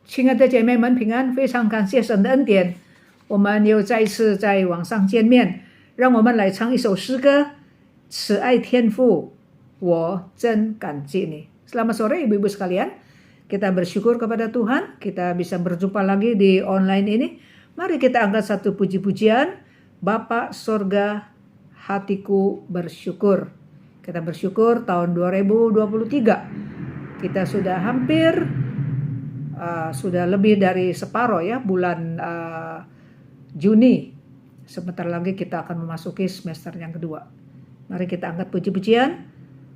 亲爱的姐妹们平安，非常感谢神的恩典，我们又再一次在网上见面，让我们来唱一首诗歌，慈爱天父，我真感激你。Selamat sore ibu-ibu sekalian, kita bersyukur kepada Tuhan, kita bisa berjumpa lagi di online ini. Mari kita angkat satu puji-pujian, Bapa Sorga, hatiku bersyukur. Kita bersyukur tahun 2023, kita sudah hampir sudah lebih dari separuh ya, bulan Juni. Sebentar lagi kita akan memasuki semester yang kedua. Mari kita angkat puji-pujian,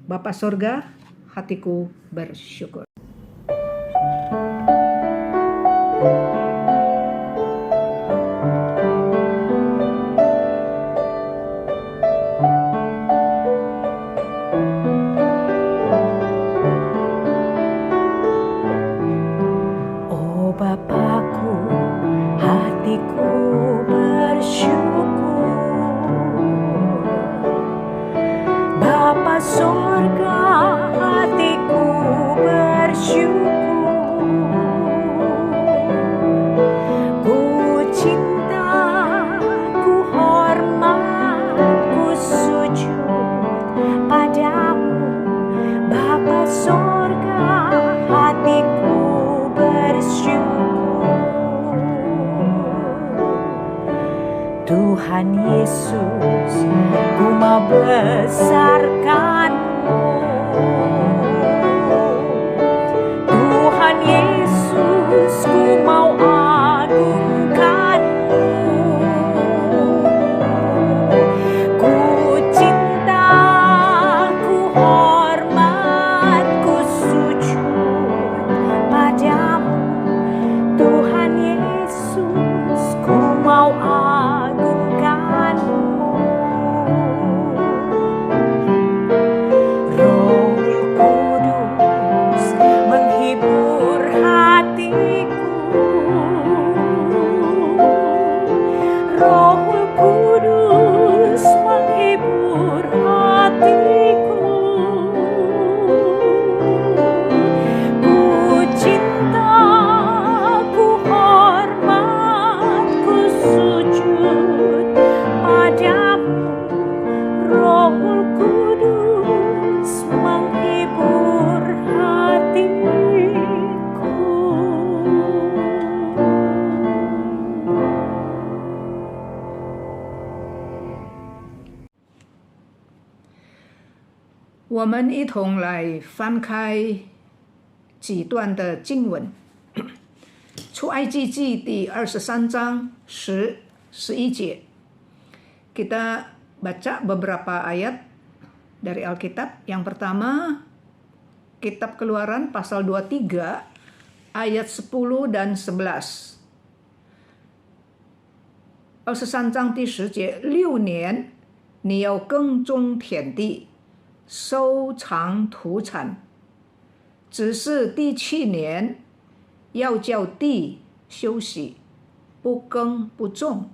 Bapa Sorga, hatiku bersyukur. Tuhan Yesus, ku mau besarkan-Mu. Tuhan Yesus, ku mau agungkan-Mu. Ku cinta, ku hormat, ku sujud padamu. Tuhan Yesus, ku mau我们一同来翻开几段的经文，出埃及记第23章10, 11 节. Kita baca beberapa ayat dari Alkitab. Yang pertama, Kitab Keluaran pasal 23 ayat 10 dan 11. 23章第10节，6年你要耕种田地，收藏土产，只是第7年要叫地休息，不耕不种，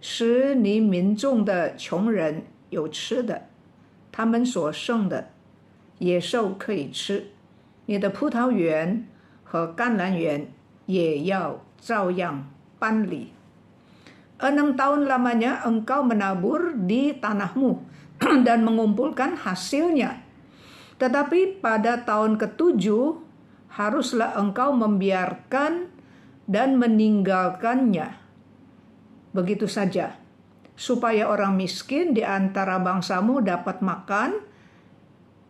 使你民众的穷人有吃的，他们所剩的野兽可以吃，你的葡萄园和橄榄园也要照样搬离。6 tahun lamanya engkau menabur di tanahmu dan mengumpulkan hasilnya. Tetapi pada tahun ke-7 haruslah engkau membiarkan dan meninggalkannya. Begitu saja, supaya orang miskin di antara bangsamu dapat makan,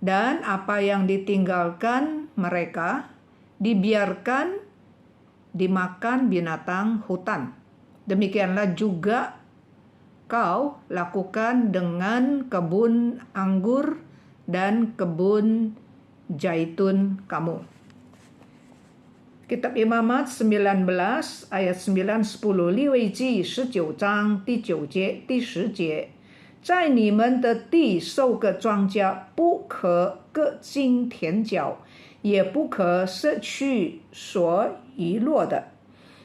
dan apa yang ditinggalkan mereka dibiarkan dimakan binatang hutan. Demikianlah juga kau lakukan dengan kebun anggur dan kebun zaitun kamu. Kitab Imamat 19 ayat 9-10, 利未记19章第9节、第10节，在你们的地收割庄稼，不可各经田角，也不可舍去所遗落的，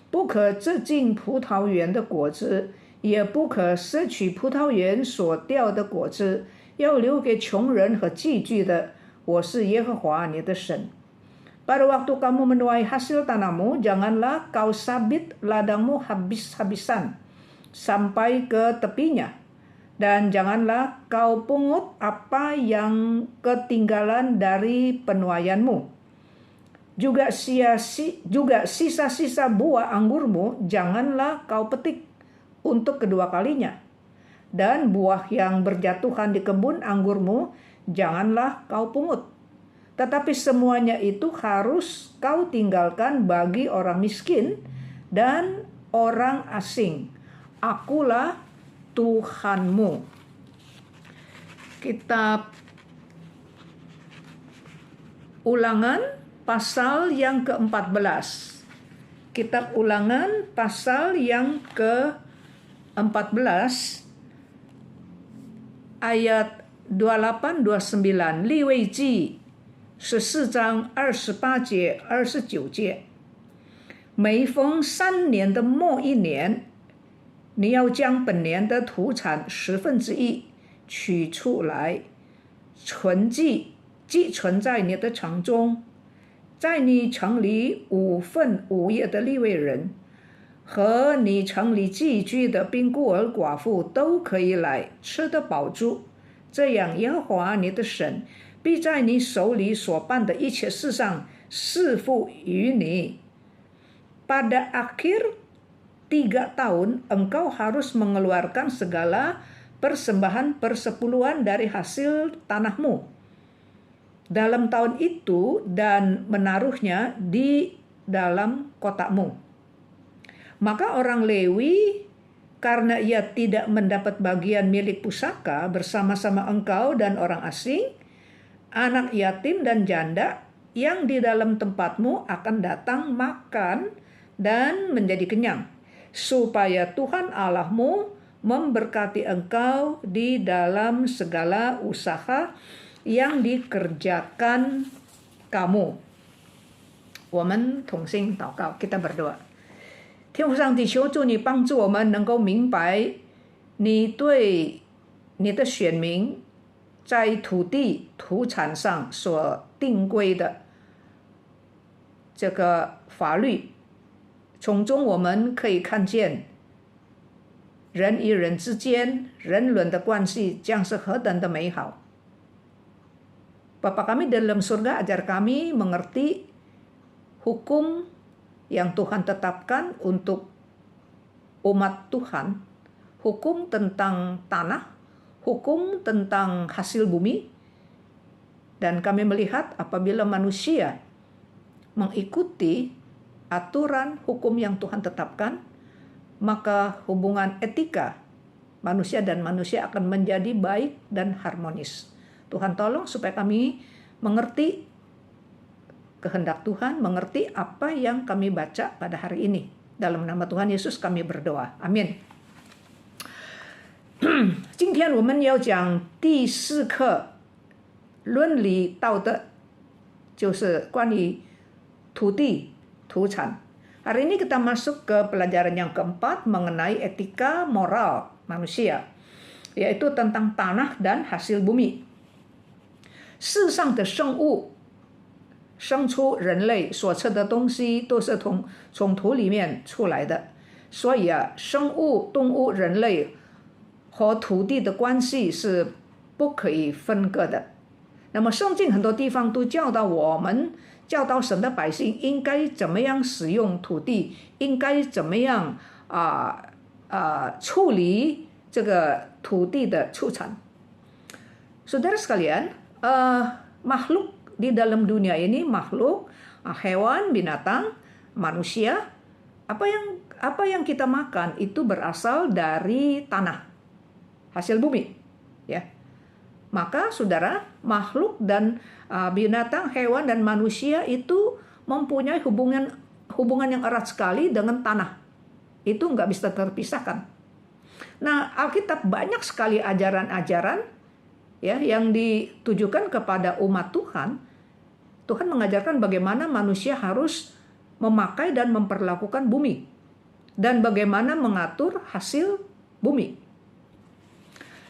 不可折尽葡萄园的果子，也不可摄取葡萄园所掉的果子，要留给穷人和寄居的。我是耶和华你的神。Pada waktu kamu menuai hasil tanahmu, janganlah kau sabit ladangmu habis-habisan sampai ke tepinya. Dan janganlah kau pungut apa yang ketinggalan dari penuaianmu. Juga sisa-sisa buah anggurmu janganlah kau petik untuk kedua kalinya. Dan buah yang berjatuhan di kebun anggurmu janganlah kau pungut. Tetapi semuanya itu harus kau tinggalkan bagi orang miskin dan orang asing. Akulah Tuhanmu. Kitab Ulangan pasal yang ke-14. Kitab Ulangan pasal yang ke-14 ayat 28-29. 利未记14章28节、29节。每逢3年的末一年，你要将本年的土产1/10取出来，寄存在你的城中。在你城里5分5业的利未人和你城里寄居的病孤儿寡妇都可以来，吃得饱足。这样耶和华你的神必在你手里所办的一切事上赐福于你。Pada akhir 3 tahun engkau harus mengeluarkan segala persembahan persepuluhan dari hasil tanahmu dalam tahun itu dan menaruhnya di dalam kotakmu. Maka orang Lewi, karena ia tidak mendapat bagian milik pusaka bersama-sama engkau dan orang asing, anak yatim dan janda yang di dalam tempatmu akan datang makan dan menjadi kenyang, supaya Tuhan Allahmu memberkati engkau di dalam segala usaha yang dikerjakan kamu. 我们同心祷告， kita berdoa。 天父上帝，求主你帮助我们能够明白你对你的选民在土地土产上所定规的这个法律，从中我们可以看见人与人之间人伦的关系将是何等的美好。 Bapa kami dalam surga, ajar kami mengerti hukum yang Tuhan tetapkan untuk umat Tuhan, hukum tentang tanah, hukum tentang hasil bumi, dan kami melihat apabila manusia mengikuti aturan hukum yang Tuhan tetapkan, maka hubungan etika manusia dan manusia akan menjadi baik dan harmonis. Tuhan tolong supaya kami mengerti kehendak Tuhan, mengerti apa yang kami baca pada hari ini. Dalam nama Tuhan Yesus kami berdoa. Amin. 今天我们要讲第4课伦理道德，就是关于土地土产。Hari ini kita masuk ke pelajaran yang keempat mengenai etika moral manusia, yaitu tentang tanah dan hasil bumi. 世上的生物生出人类所吃的东西都是从土里面出来的，所以生物、动物、人类和土地的关系是不可以分割的。那么圣经很多地方都教导我们，教导神的百姓应该怎么样使用土地，应该怎么样处理这个土地的出产。Saudara sekalian, makhluk di dalam dunia ini, makhluk, hewan, binatang, manusia, apa yang kita makan itu berasal dari tanah, hasil bumi, ya. Maka saudara, makhluk dan binatang, hewan dan manusia itu mempunyai hubungan yang erat sekali dengan tanah. Itu nggak bisa terpisahkan. Nah, Alkitab banyak sekali ajaran-ajaran ya yang ditujukan kepada umat Tuhan. Tuhan mengajarkan bagaimana manusia harus memakai dan memperlakukan bumi dan bagaimana mengatur hasil bumi.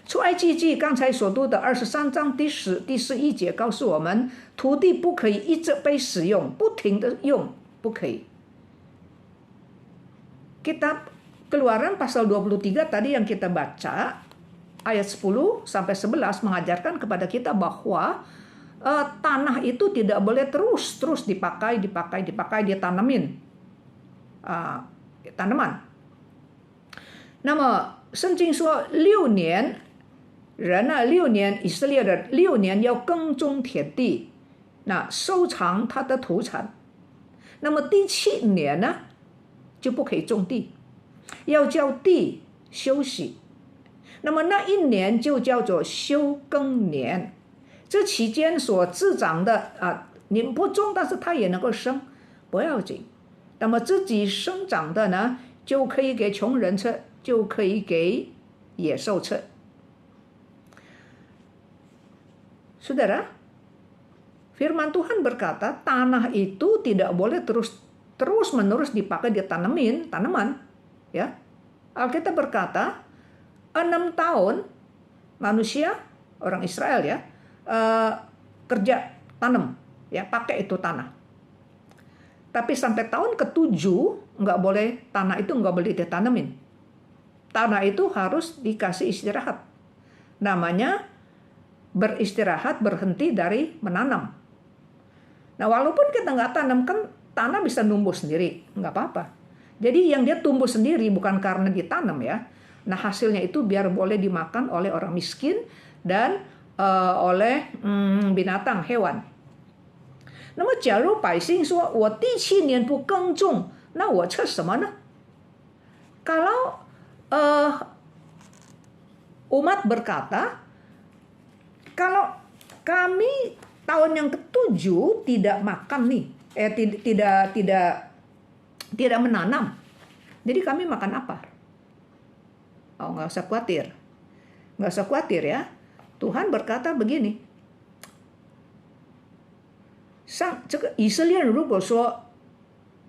出埃及记刚才所读的23章第11节告诉我们，土地不可以一直被使用，不停的用，不可以。Kitab Keluaran pasal 23 tadi yang kita baca, ayat 10 sampai 11 mengajarkan kepada kita bahwa tanah itu tidak boleh terus dipakai, ditanamin tanaman. 那么圣经说6年人呢，6年以色列的6年要耕种田地，那收藏他的土产。那么第7年呢，就不可以种地，要叫地休息。那么那一年就叫做休耕年。这期间所滋长的你不种，但是它也能够生，不要紧。那么自己生长的呢，就可以给穷人吃，就可以给野兽吃。Saudara, firman Tuhan berkata tanah itu tidak boleh terus-menerus dipakai ditanamin tanaman, ya. Alkitab berkata 6 tahun manusia orang Israel ya kerja tanam, ya pakai itu tanah. Tapi sampai tahun ke-7 nggak boleh, tanah itu nggak boleh ditanamin. Tanah itu harus dikasih istirahat. Namanya beristirahat, berhenti dari menanam. Nah, walaupun kita nggak tanam, kan tanah bisa numbuh sendiri, nggak apa-apa. Jadi yang dia tumbuh sendiri bukan karena ditanam ya. Nah, hasilnya itu biar boleh dimakan oleh orang miskin dan oleh binatang, hewan. 那么假如百姓说我第7年不耕种，那我吃什么呢？ Kalau umat berkata, kalau kami tahun yang ke-7 tidak makan nih, tidak menanam, jadi kami makan apa? Oh, nggak usah khawatir ya. Tuhan berkata begini, 这个以色列人如果说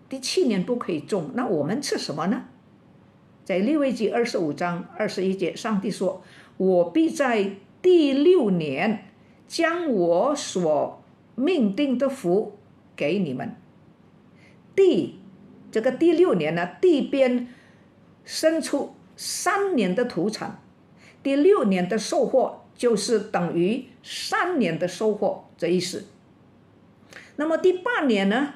第7年不可以种，那我们吃什么呢？在利未记25章21节，上帝说：“我必在第6年将我所命定的福给你们。”这个第6年呢，地边生出3年的土产，第6年的收获就是等于3年的收获这意思。那么第8年呢，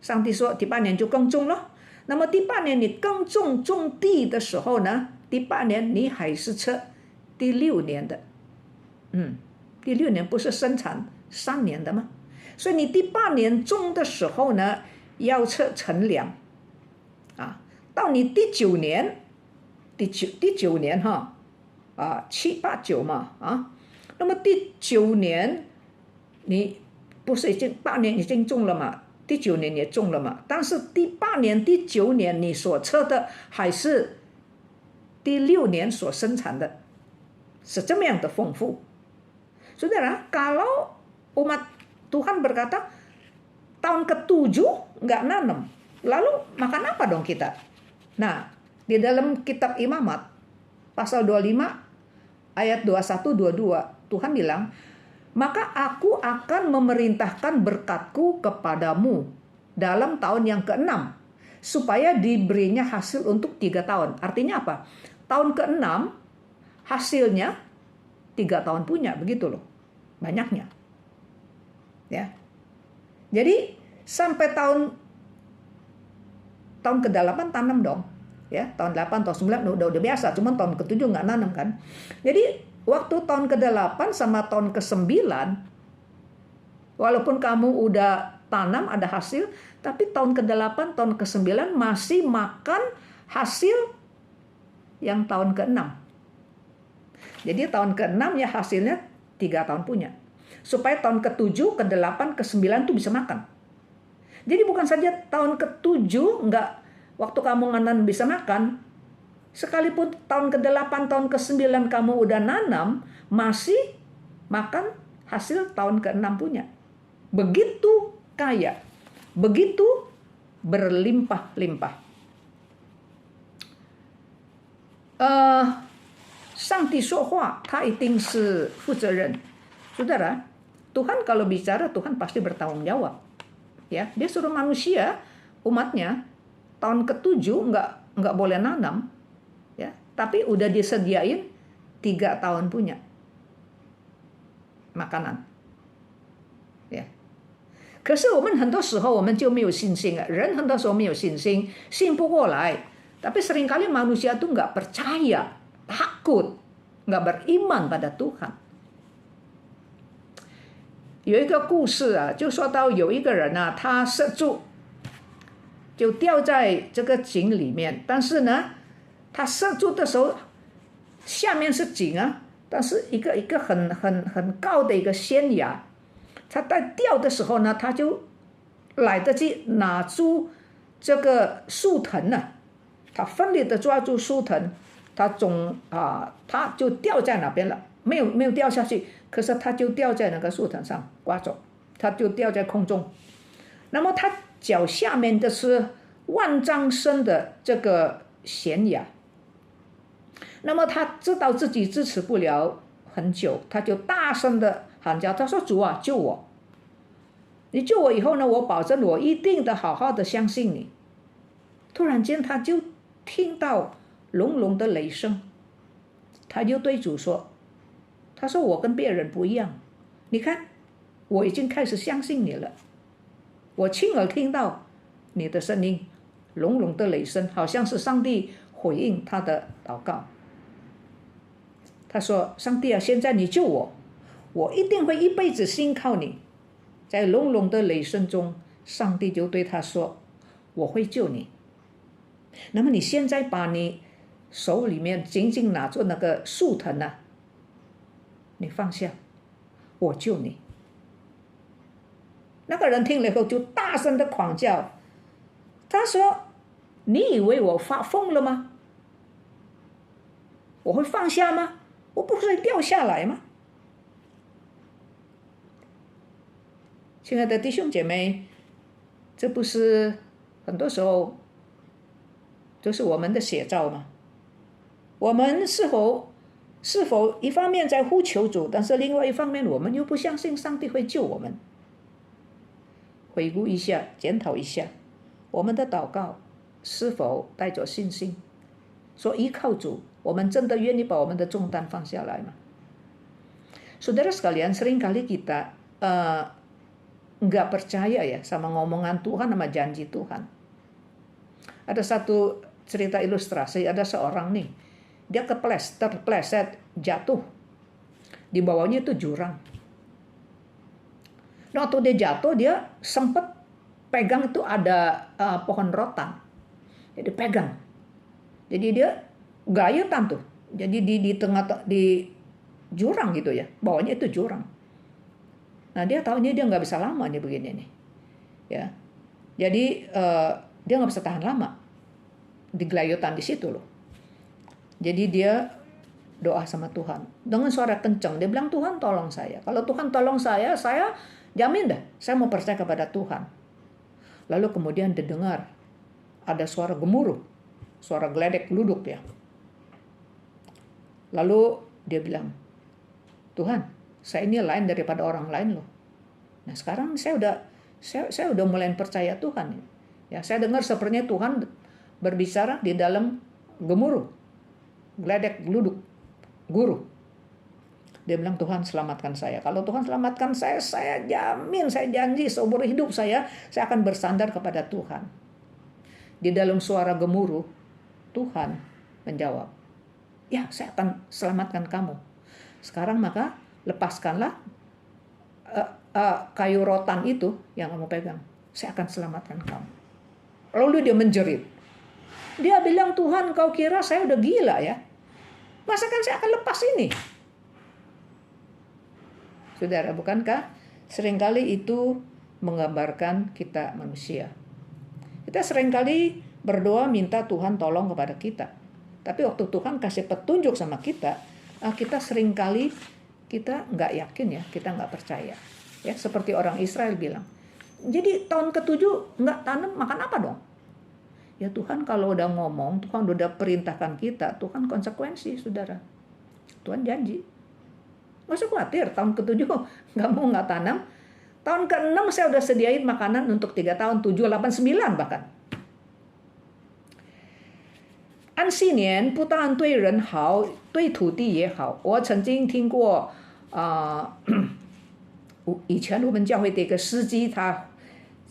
上帝说第8年就耕种了。那么第8年你耕种种地的时候呢，第8年你还是吃第6年的。第6年不是生产3年的吗？所以你第8年种的时候呢，要吃陈粮啊。到你第9年，第9年哈，7、8、9嘛啊。那么第9年你不是已经8年已经种了嘛？第9年也种了嘛？但是第8年、第9年你所吃的还是第6年所生产的，是这么样的丰富。Saudara, kalau umat Tuhan berkata tahun ke-7 nggak nanam, lalu makan apa dong kita? Nah, di dalam kitab Imamat pasal 25 ayat 21-22 Tuhan bilang, maka aku akan memerintahkan berkatku kepadamu dalam tahun yang ke-6 supaya diberinya hasil untuk 3 tahun. Artinya apa? Tahun ke-6 hasilnya 3 tahun punya, begitu loh. Banyaknya. Ya. Jadi sampai tahun ke-8 tanam dong. Ya, tahun 8, tahun 9 udah biasa, cuma tahun ke-7 nggak nanam kan. Jadi waktu tahun ke-8 sama tahun ke-9, walaupun kamu udah tanam ada hasil, tapi tahun ke-8, tahun ke-9 masih makan hasil yang tahun ke-6. Jadi tahun ke-6 ya hasilnya 3 tahun punya. Supaya tahun ke-7, ke-8, ke-9 tuh bisa makan. Jadi bukan saja tahun ke-7 nggak, waktu kamu nanam bisa makan, sekalipun tahun ke-8, tahun ke-9 kamu udah nanam, masih makan hasil tahun ke-6 punya. Begitu kaya, begitu berlimpah-limpah. 上帝说话，他一定是负责任。Saudara, Tuhan kalau bicara, Tuhan pasti bertanggung jawab. Ya, dia suruh manusia, umatnya, tahun ke-7 nggak boleh nanam, ya, tapi udah disediain 3 tahun punya makanan. 可是我们很多时候我们就没有信心啊，人很多时候没有信心，信不过来。Tapi seringkali manusia itu nggak percaya, takut, nggak beriman pada Tuhan. 有一个故事啊，就说到有一个人啊，他射住，就掉在这个井里面。但是呢，他射住的时候，下面是井啊，但是一个很高的一个悬崖。他在掉的时候呢，他就来得及拿住这个树藤呢，他奋力的抓住树藤，他就掉在那边了，没有掉下去，可是他就掉在那个树藤上刮走，他就掉在空中。那么他脚下面的是万丈深的这个悬崖，那么他知道自己支持不了很久，他就大声的喊叫，他说：“主啊，救我！你救我以后呢，我保证我一定的好好的相信你。”突然间，他就听到隆隆的雷声，他就对主说：“他说我跟别人不一样，你看，我已经开始相信你了。我亲耳听到你的声音，隆隆的雷声，好像是上帝回应他的祷告。”他说：“上帝啊，现在你救我，我一定会一辈子信靠你。”在隆隆的雷声中，上帝就对他说：“我会救你。那么你现在把你手里面紧紧拿住那个树藤啊，你放下，我救你。”那个人听了以后就大声的狂叫，他说：“你以为我发疯了吗？我会放下吗？我不会掉下来吗？”亲爱的弟兄姐妹，这不是很多时候就是我们的写照吗？我们是否一方面在呼求主，但是另外一方面我们又不相信上帝会救我们？回顾一下，检讨一下，我们的祷告是否带着信心？说依靠主，我们真的愿意把我们的重担放下来吗？ Saudara sekalian, seringkali kita nggak percaya ya sama ngomongan Tuhan, sama janji Tuhan. Ada satu cerita ilustrasi, ada seorang nih, dia terpleset, jatuh. Di bawahnya itu jurang. Nah, waktu dia jatuh, dia sempat pegang itu ada pohon rotan. Jadi pegang. Jadi dia gayutan tuh. Jadi di tengah di jurang gitu ya. Bawahnya itu jurang. Nah, dia tahunya dia nggak bisa lama nih begini nih. Ya. Jadi dia nggak bisa tahan lama di gelayutan di situ loh. Jadi dia doa sama Tuhan dengan suara kencang. Dia bilang, "Tuhan tolong saya. Kalau Tuhan tolong saya jamin dah, saya mau percaya kepada Tuhan." Lalu kemudian didengar ada suara gemuruh, suara geledek geluduk ya. Lalu dia bilang, "Tuhan, saya ini lain daripada orang lain loh. Nah, sekarang saya udah mulai percaya Tuhan. Ya, saya dengar sepertinya Tuhan berbicara di dalam gemuruh, geledek geluduk, guru." Dia bilang, "Tuhan selamatkan saya. Kalau Tuhan selamatkan saya jamin, saya janji seumur hidup saya akan bersandar kepada Tuhan." Di dalam suara gemuruh, Tuhan menjawab, "Ya, saya akan selamatkan kamu. Sekarang maka lepaskanlah kayu rotan itu yang kamu pegang. Saya akan selamatkan kamu." Lalu dia menjerit. Dia bilang, "Tuhan, kau kira saya udah gila ya? Masakan saya akan lepas ini?" Saudara, bukankah seringkali itu menggambarkan kita manusia? Kita seringkali berdoa minta Tuhan tolong kepada kita. Tapi waktu Tuhan kasih petunjuk sama kita, kita seringkali kita nggak yakin ya, kita nggak percaya. Ya, seperti orang Israel bilang, "Jadi tahun ke-7 nggak tanam, makan apa dong?" Ya Tuhan kalau udah ngomong, Tuhan udah perintahkan kita, Tuhan konsekuensi, saudara. Tuhan janji. Nggak usah khawatir, tahun ke-7 nggak tanam. Tahun ke-6 saya udah sediain makanan untuk 3 tahun, 7, 8, 9 bahkan. 按4年不但对人好，对土地也好。我曾经听过，以前我们教会的一个司机，他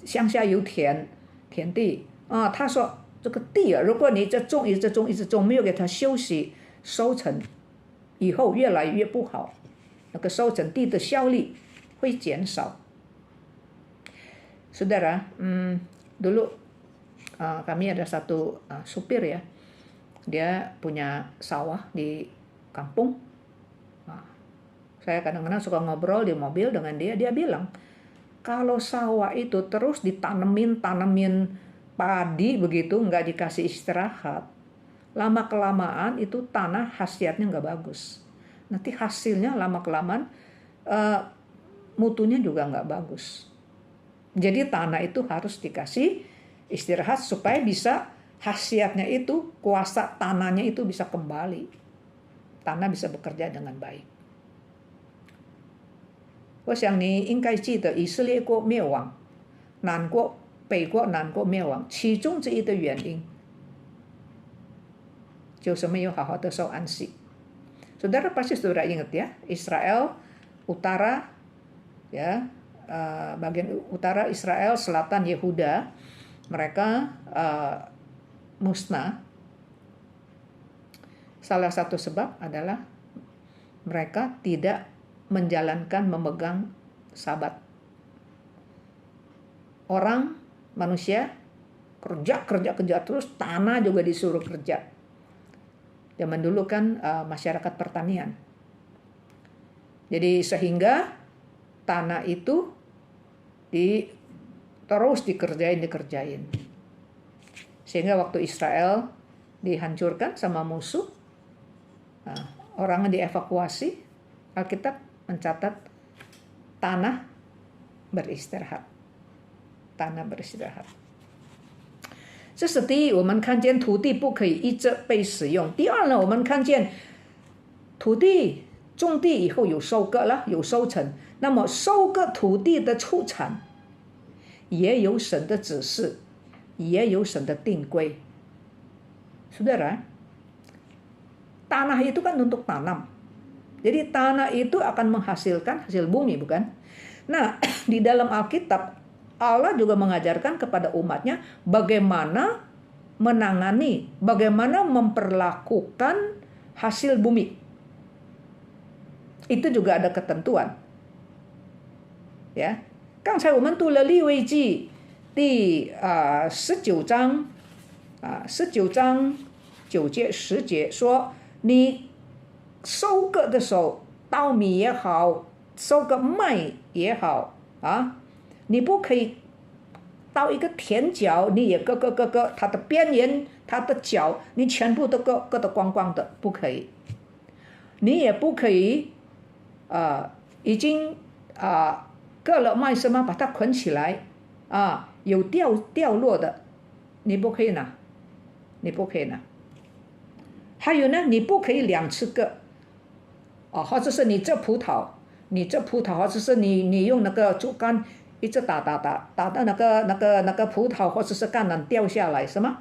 乡下有田地啊，他说这个地啊，如果你一直种，没有给它休息，收成以后越来越不好，那个收成地的效率会减少。Saudara, dulu kami ada satu supir ya, dia punya sawah di kampung. Saya kadang-kadang suka ngobrol di mobil dengan dia bilang, kalau sawah itu terus tanamin padi begitu, nggak dikasih istirahat, lama-kelamaan itu tanah khasiatnya nggak bagus. Nanti hasilnya lama-kelamaan mutunya juga nggak bagus. Jadi tanah itu harus dikasih istirahat supaya bisa khasiatnya itu, kuasa tanahnya itu bisa kembali. Tanah bisa bekerja dengan baik. 我想你应该记得以色列国灭亡，北国南国灭亡，其中之一的原因就是没有好好的受安息。Saudara pasti saudara ingat ya, Israel utara ya, bagian utara Israel, selatan Yehuda, mereka musnah. Salah satu sebab adalah mereka tidak menjalankan, memegang Sabat. Orang, manusia kerja terus, tanah juga disuruh kerja. Zaman dulu kan masyarakat pertanian. Jadi sehingga tanah itu terus dikerjain. Sehingga waktu Israel dihancurkan sama musuh, orangnya dievakuasi, Alkitab mencatat tanah beristirahat. 这是第一，我们看见土地不可以一直被使用。第二呢，我们看见土地种地以后有收割了，有收成，那么收割土地的出产也有神的指示，也有神的定规。Saudara, tanah itu kan untuk tanam. Jadi tanah itu akan menghasilkan hasil bumi, bukan? Nah, di dalam Alkitab Allah juga mengajarkan kepada umatnya bagaimana menangani, bagaimana memperlakukan hasil bumi. Itu juga ada ketentuan. Ya, 刚才我们读了利未记第19章9节10节说，你收割的时候，稻米也好，收割麦也好啊，你不可以到一个田角，你也割，它的边缘、它的角，你全部都割得光光的，不可以。你也不可以已经割了麦什么，把它捆起来有掉落的，你不可以拿，还有呢，你不可以2次割，或者是你这葡萄，或者是你用那个竹竿一直打到那个葡萄或者是橄榄掉下来，是吗？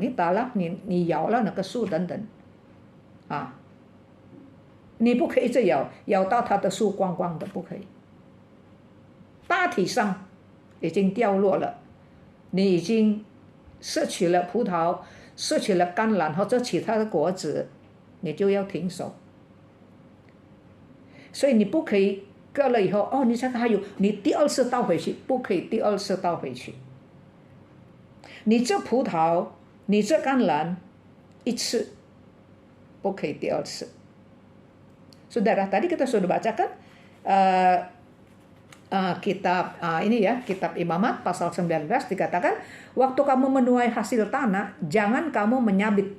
你打了，你咬了那个树等等，你不可以一直咬到它的树光光的，不可以。大体上已经掉落了，你已经摄取了葡萄，摄取了橄榄或者其他的果子，你就要停手。所以你不可以割了以后，你才还有，你第2次倒回去，不可以第2次倒回去。你这葡萄，你这橄榄1次，不可以第2次。Saudara, tadi kita sudah bacakan kitab ini ya, kitab Imamat pasal 19 dikatakan, waktu kamu menuai hasil tanah, jangan kamu menyabit,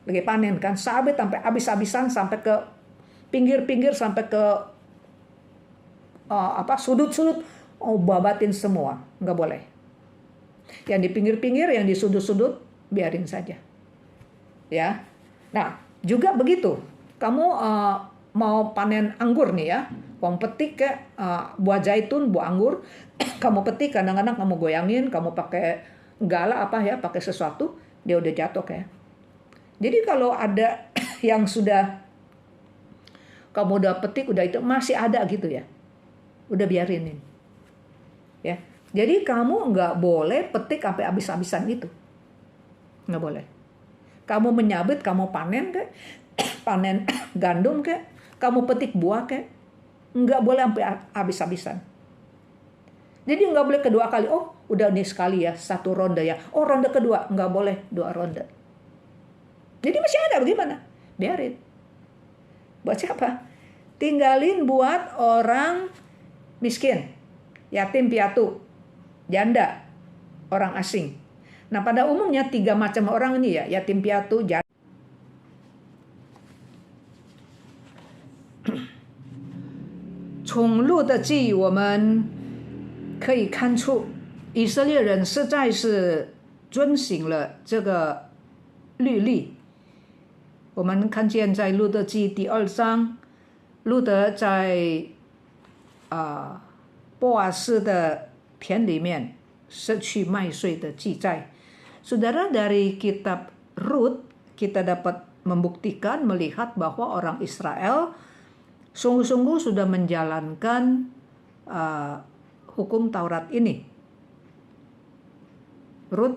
lagi panen kan, sabit sampai habis-habisan sampai ke pinggir-pinggir, sampai ke sudut-sudut, babatin semua, nggak boleh. Yang di pinggir-pinggir, yang di sudut-sudut biarin saja. Ya. Nah, juga begitu. kamu mau panen anggur nih ya, kamu petik kayak buah zaitun, buah anggur, kamu petik, kadang-kadang kamu goyangin, kamu pakai gala apa ya, pakai sesuatu, dia udah jatuh kayak. Jadi kalau ada yang sudah kamu udah petik, udah itu masih ada gitu ya, udah biarinin. Ya, jadi kamu nggak boleh petik sampai habis-habisan gitu, nggak boleh. Kamu menyabet, kamu panen kayak, panen gandum kayak, kamu petik buah kayak, nggak boleh sampai habis-habisan. Jadi nggak boleh kedua kali, oh udah nih sekali ya, satu ronde ya, oh ronde kedua, nggak boleh 2 ronde. Jadi masih ada, bagaimana? Biarin. Buat siapa? Tinggalin buat orang miskin, yatim piatu, janda, orang asing. Nah pada umumnya 3 macam orang ini ya, yatim piatu, janda. 从路的记我们可以看出，以色列人实在是遵行了这个律例。我们看见在路德记第2章，路德在波阿斯的田里面失去麦穗的记载。Saudara, dari kitab Rut kita dapat membuktikan, melihat bahwa orang Israel sungguh-sungguh sudah menjalankan hukum Taurat ini. Rut,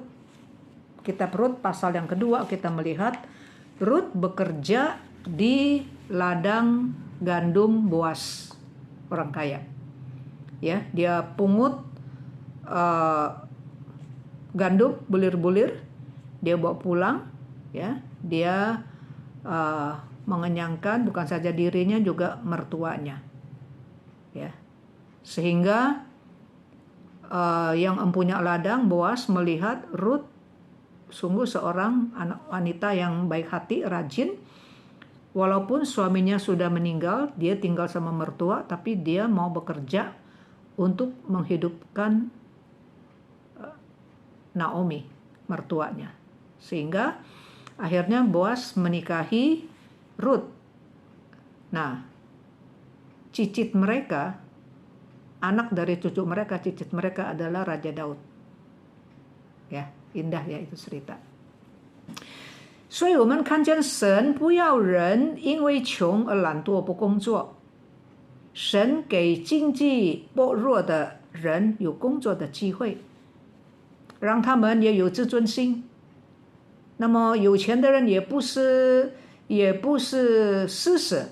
kitab Rut pasal yang kedua kita melihat Rut bekerja di ladang gandum Boas, orang kaya. Ya, dia pungut gandum bulir-bulir, dia bawa pulang, ya, dia mengenyangkan bukan saja dirinya juga mertuanya, ya, sehingga yang empunya ladang Boas melihat Rut sungguh seorang anak wanita yang baik hati, rajin, walaupun suaminya sudah meninggal, dia tinggal sama mertua, tapi dia mau bekerja untuk menghidupkan Naomi, mertuanya. Sehingga akhirnya Boas menikahi Rut. Nah, cicit mereka, anak dari cucu mereka, cicit mereka adalah Raja Daud. Ya, indah ya itu cerita. 所以我们看见神不要人因为穷而懒惰不工作，神给经济薄弱的人有工作的机会，让他们也有自尊心。那么有钱的人也不是施舍，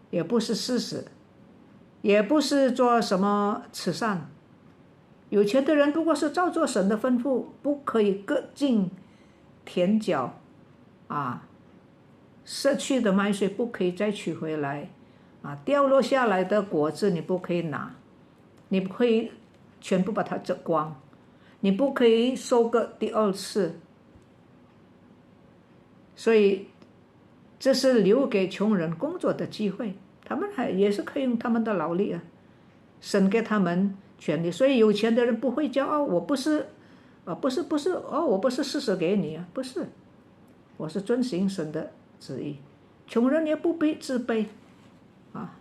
也不是施舍，也不是做什么慈善。有钱的人不过是照做神的吩咐，不可以各尽田角啊，失去的麦穗不可以再取回来啊，掉落下来的果子你不可以拿，你不可以全部把它折光，你不可以收割第2次。所以这是留给穷人工作的机会，他们也是可以用他们的劳力啊，神给他们权利。所以有钱的人不会骄傲，我不是我不是施舍给你啊，不是，我是遵行神的旨意。穷人也不必自卑啊.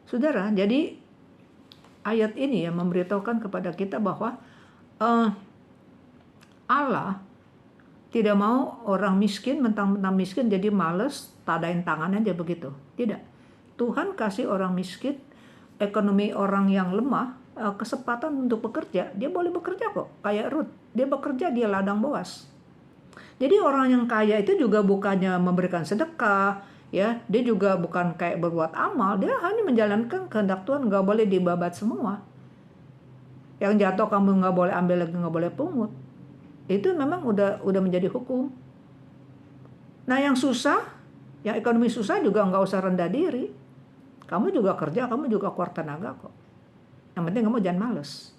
Saudara, jadi ayat ini yang memberitahukan kepada kita bahwa Allah tidak mau orang miskin, mentang-mentang miskin jadi males, tadain tangan aja begitu. Tidak. Tuhan kasih orang miskin, ekonomi orang yang lemah, kesempatan untuk bekerja. Dia boleh bekerja kok, kayak Rut. Dia bekerja di ladang Boas. Jadi orang yang kaya itu juga bukannya memberikan sedekah, ya, dia juga bukan kayak berbuat amal, dia hanya menjalankan kehendak Tuhan, nggak boleh dibabat semua. Yang jatuh kamu nggak boleh ambil lagi, nggak boleh pungut. Itu memang udah menjadi hukum. Nah yang susah, yang ekonomi susah juga nggak usah rendah diri. Kamu juga kerja, kamu juga keluar tenaga kok. Yang penting kamu jangan males.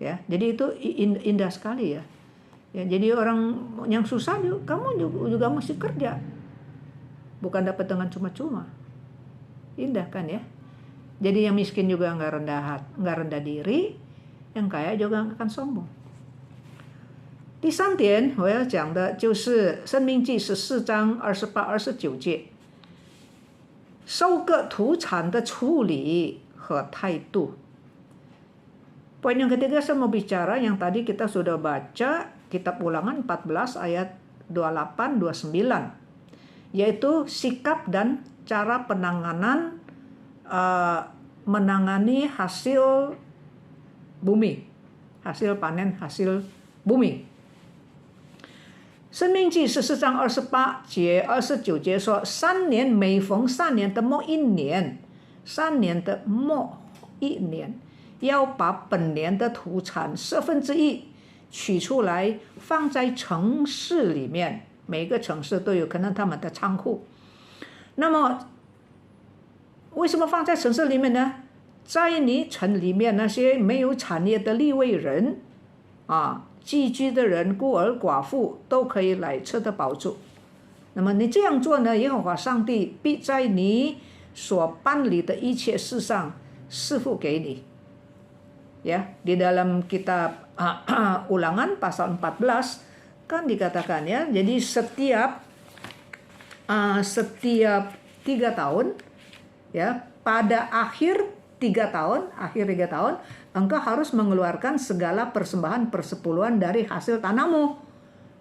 Ya, jadi itu indah sekali ya. Ya, jadi orang yang susah juga, kamu juga mesti kerja. Bukan dapat dengan cuma-cuma. Indah kan ya. Jadi yang miskin juga nggak rendah diri, yang kaya juga nggak akan sombong. 第3点我要讲的就是《申命记》14章28-29节。收割土产的处理和态度. Poin yang ketiga saya mau bicara yang tadi kita sudah baca kitab Ulangan 14 ayat 28-29, yaitu sikap dan cara penanganan menangani hasil bumi, hasil panen hasil bumi. 申命记14章28节、29节说，3年每逢3年的末一年，3年的末一年，要把本年的土产1/4取出来，放在城市里面。每个城市都有可能他们的仓库。那么，为什么放在城市里面呢？在你城里面那些没有产业的利未人寄居的人、孤儿寡妇都可以来吃得饱足。那么你这样做呢，耶和华上帝必在你所办理的一切事上赐福给你。Ya, di dalam kitab Ulangan pasal 14 kan dikatakan ya, jadi setiap 3 tahun ya, pada akhir 3 tahun, engkau harus mengeluarkan segala persembahan persepuluhan dari hasil tanahmu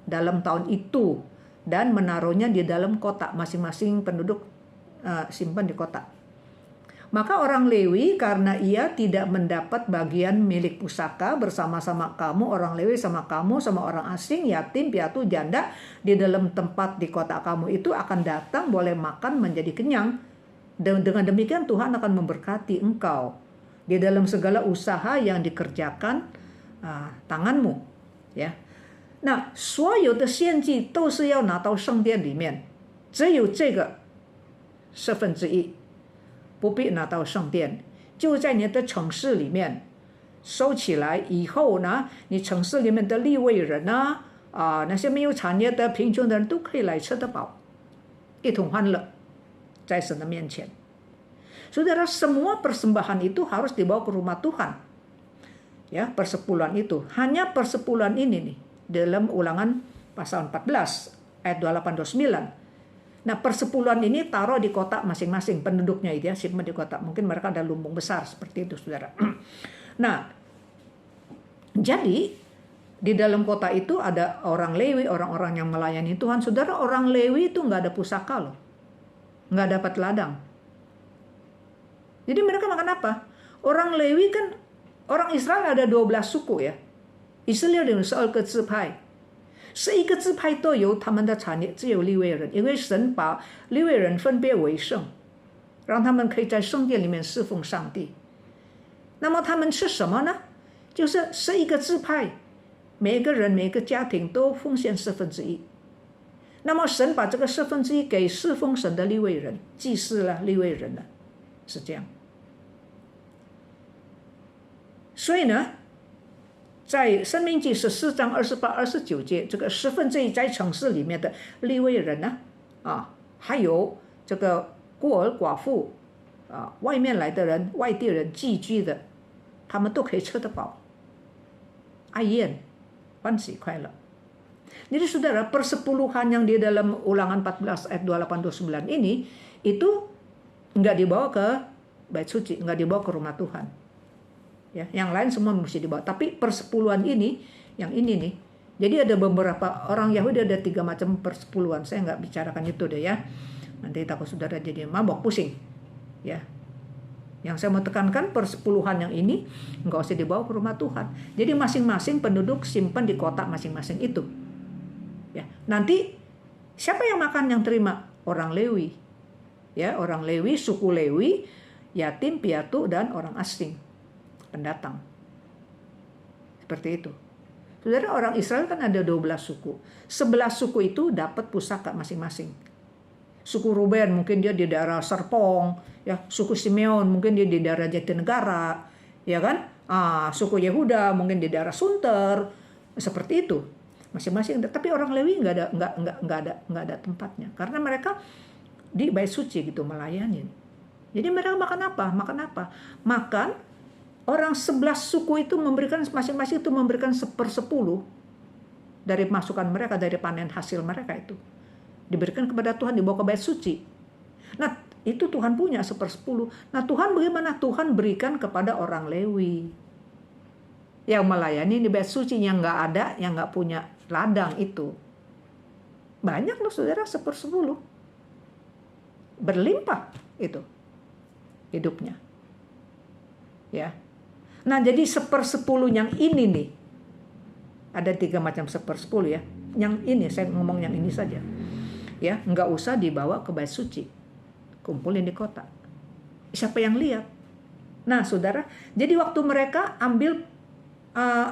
dalam tahun itu dan menaruhnya di dalam kotak. Masing-masing penduduk simpan di kotak. Maka orang Lewi karena ia tidak mendapat bagian milik pusaka bersama-sama kamu, orang Lewi sama kamu, sama orang asing, yatim, piatu, janda di dalam tempat di kotak kamu itu akan datang boleh makan menjadi kenyang. Dan dengan demikian Tuhan akan memberkati engkau di dalam segala usaha yang dikerjakan tanganmu, ya. 那所有的献祭都是要拿到圣殿里面，只有这个1/4不必拿到圣殿，就在你的城市里面收起来。以后呢，你城市里面的利未人那些没有产业的贫穷的人都可以来吃得饱，一同欢乐在神的面前。Saudara, semua persembahan itu harus dibawa ke rumah Tuhan. Ya, persepuluhan itu. Hanya persepuluhan ini nih dalam Ulangan pasal 14 ayat 28-29. Nah, persepuluhan ini taruh di kotak masing-masing penduduknya itu ya, simpan di kotak. Mungkin mereka ada lumbung besar seperti itu, Saudara. Nah, jadi di dalam kota itu ada orang Lewi, orang-orang yang melayani Tuhan. Saudara, orang Lewi itu nggak ada pusaka loh. Nggak dapat ladang. Jadi mereka makan apa? Orang Lewi kan, orang Israel ada 12 suku ya. 以色列人12个支派，是一个支派都有他们的产业，只有利未人，因为神把利未人分别为圣，让他们可以在圣殿里面侍奉上帝。那么他们吃什么呢？就是11个支派，每个人每个家庭都奉献1/4。那么神把这个1/4给侍奉神的利未人，祭司了，利未人了，是这样。所以呢，在申命记14章28-29节，这个1/4在城市里面的利未人呢，还有这个孤儿寡妇外面来的人、外地人寄居的，他们都可以吃得饱，爱宴，欢喜快乐。Jadi saudara, persepuluhan yang di dalam Ulangan 14 ayat 28-29 ini itu nggak dibawa ke bait suci, nggak dibawa ke rumah Tuhan. Ya, yang lain semua mesti dibawa. Tapi persepuluhan ini, yang ini nih, jadi ada beberapa orang Yahudi ada 3 macam persepuluhan. Saya nggak bicarakan itu deh ya. Nanti takut saudara jadi mabok, pusing. Ya. Yang saya mau tekankan persepuluhan yang ini nggak usah dibawa ke rumah Tuhan. Jadi masing-masing penduduk simpan di kotak masing-masing itu. Ya, nanti siapa yang makan yang terima? Orang Lewi. Ya, orang Lewi, suku Lewi, yatim, piatu dan orang asing. Pendatang. Seperti itu. Saudara, orang Israel kan ada 12 suku. 11 suku itu dapat pusaka masing-masing. Suku Ruben mungkin dia di daerah Serpong, ya, suku Simeon mungkin dia di daerah Jatinegara, ya kan? Suku Yehuda mungkin di daerah Sunter, seperti itu. Masing-masing. Tapi orang Lewi nggak ada tempatnya, karena mereka di bait suci gitu melayani. Jadi mereka makan apa? Makan orang 11 suku itu memberikan, masing-masing itu memberikan 1/10 dari masukan mereka, dari panen hasil mereka itu. Diberikan kepada Tuhan, dibawa ke bait suci. Nah, Itu Tuhan punya 1/10. Nah Tuhan bagaimana? Tuhan berikan kepada orang Lewi yang melayani di bait suci, yang nggak ada, yang nggak punya ladang itu. Banyak loh saudara, 1/10. Berlimpah itu hidupnya. Ya. Nah jadi 1/10 yang ini nih, ada 3 macam 1/10 ya. Yang ini saya ngomong yang ini saja. Ya, nggak usah dibawa ke bait suci, kumpulin di kota. Siapa yang lihat? Nah saudara, jadi waktu mereka ambil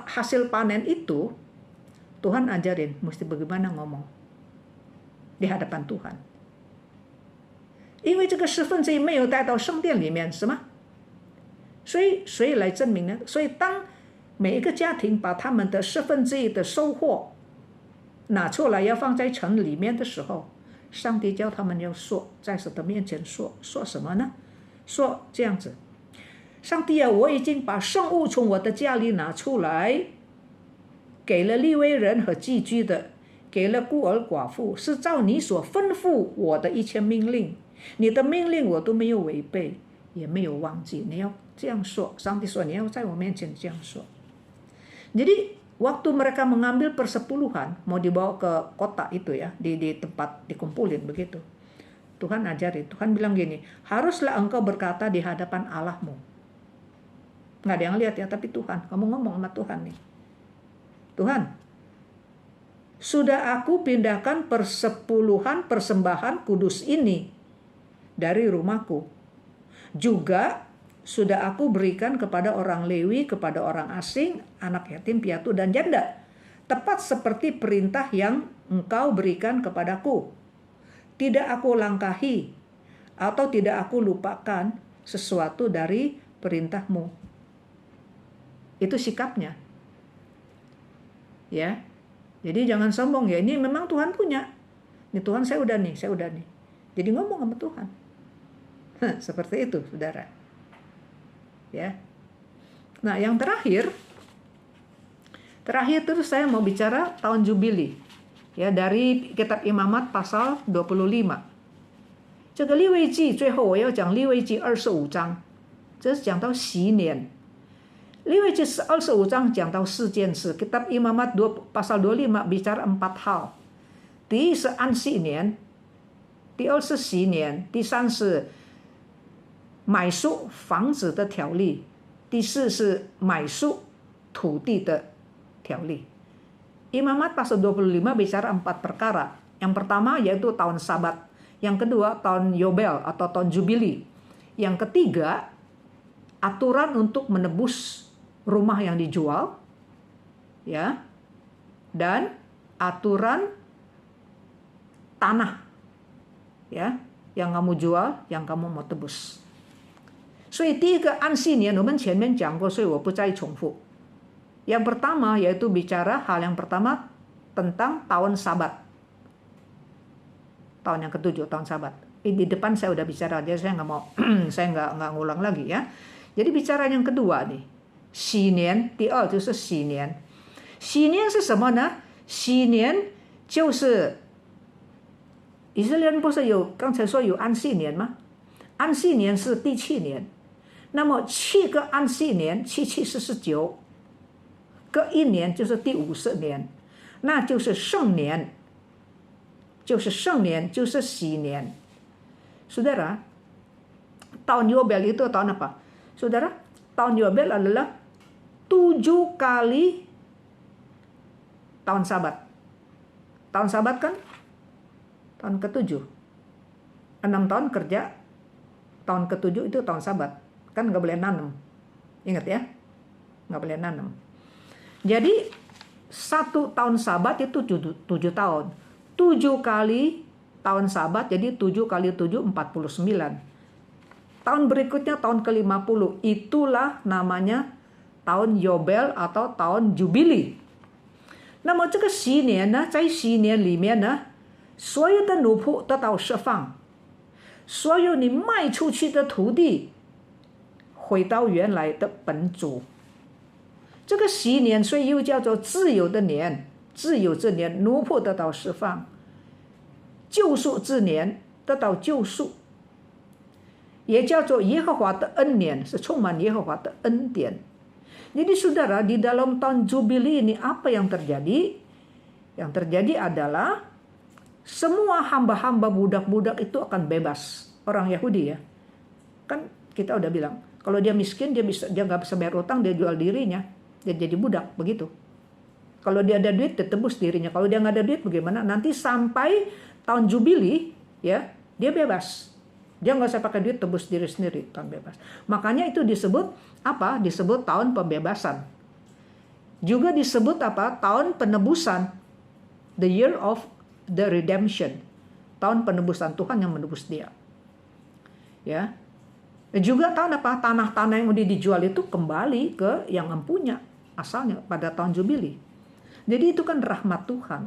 hasil panen itu, Tuhan ajarin mesti bagaimana ngomong di hadapan Tuhan. 因为这个1/10没有带到圣殿里面，是吗？所以谁来证明呢？所以当每一个家庭把他们的1/10的收获拿出来要放在城里面的时候，上帝叫他们要说，在神的面前说什么呢？说这样子，上帝啊，我已经把圣物从我的家里拿出来，给了利未人和寄居的，给了孤儿寡妇，是照你所吩咐我的一切命令，你的命令我都没有违背，也没有忘记。你要这样说，上帝说你要在我面前这样说。Jadi waktu mereka mengambil persepuluhan mau dibawa ke kota itu ya, di tempat dikumpulin begitu, Tuhan ajarin, Tuhan bilang gini, haruslah engkau berkata di hadapan Allahmu. Nggak ada yang lihat ya, tapi Tuhan, kamu ngomong sama Tuhan nih. Tuhan, sudah aku pindahkan persepuluhan persembahan kudus ini dari rumahku. Juga sudah aku berikan kepada orang Lewi, kepada orang asing, anak yatim, piatu, dan janda. Tepat seperti perintah yang engkau berikan kepadaku. Tidak aku langkahi atau tidak aku lupakan sesuatu dari perintahmu. Itu sikapnya. Ya. Jadi jangan sombong ya, ini memang Tuhan punya. Ini Tuhan saya udah nih. Jadi ngomong sama Tuhan. Seperti itu, saudara. Ya. Nah, yang terakhir terus saya mau bicara tahun Jubili. Ya, dari kitab Imamat pasal 25. 这个利未记最后我要讲利未记25章，这是讲到禧年。利未记25章讲到4件事， kitab Imamat pasal 25 bicara 4 hal。第一是安息年，第二是禧年，第三是买赎房子的条例，第四是买赎土地的条例。Imamat pasal 25 bicara 4 perkara. Yang pertama yaitu tahun Sabat, yang kedua tahun Yobel atau tahun Jubili, yang ketiga aturan untuk menebus rumah yang dijual, ya, dan aturan tanah, ya, yang kamu jual, yang kamu mau tebus. 所以第一个安息年我们前面讲过，所以我不再重复。Yang pertama yaitu bicara hal yang pertama tentang tahun Sabat. Tahun yang ke-7, tahun Sabat. Di depan saya udah bicara, jadi saya nggak mau saya nggak ngulang lagi ya. Jadi bicara yang kedua nih, 禧年，第二就是禧年。禧年是什么呢？禧年就是以色列人不是有刚才说有安息年吗？安息年是第7年，那么7个安息年，7、7、49，各1年就是第50年，那就是圣年，就是禧年。Saudara, tahun Yobel itu tahun apa? Saudara, tahun Yobel adalah 7 kali tahun Sabat. Tahun Sabat kan tahun ke-7. 6 tahun kerja, tahun ke-7 itu tahun Sabat. Kan nggak boleh nanam. Ingat ya, nggak boleh nanam. Jadi 1 tahun Sabat itu 7 tahun. 7 kali tahun Sabat, jadi 7 kali 7, 49. Tahun berikutnya tahun ke-50, itulah namanya tahun Yobel atau tahun Jubili. 那么这个禧年呢，在禧年里面呢，所有的奴仆得到释放，所有你卖出去的土地回到原来的本主。这个禧年所以又叫做自由的年，自由之年，奴仆得到释放，救赎之年得到救赎，也叫做耶和华的恩年，是充满耶和华的恩典。Jadi saudara, di dalam tahun Jubili ini apa yang terjadi? Yang terjadi adalah semua hamba-hamba budak-budak itu akan bebas. Orang Yahudi ya. Kan kita udah bilang, kalau dia miskin dia nggak bisa bayar utang, dia jual dirinya, dia jadi budak begitu. Kalau dia ada duit dia tebus dirinya. Kalau dia nggak ada duit bagaimana? Nanti sampai tahun Jubili ya, dia bebas. Dia nggak usah pakai duit, tebus diri sendiri, tahun bebas. Makanya itu disebut apa? Disebut tahun pembebasan. Juga disebut apa? Tahun penebusan. The year of the redemption. Tahun penebusan, Tuhan yang menebus dia. Ya. Juga tahun apa? Tanah-tanah yang udah dijual itu kembali ke yang empunya asalnya pada tahun Jubili. Jadi itu kan rahmat Tuhan.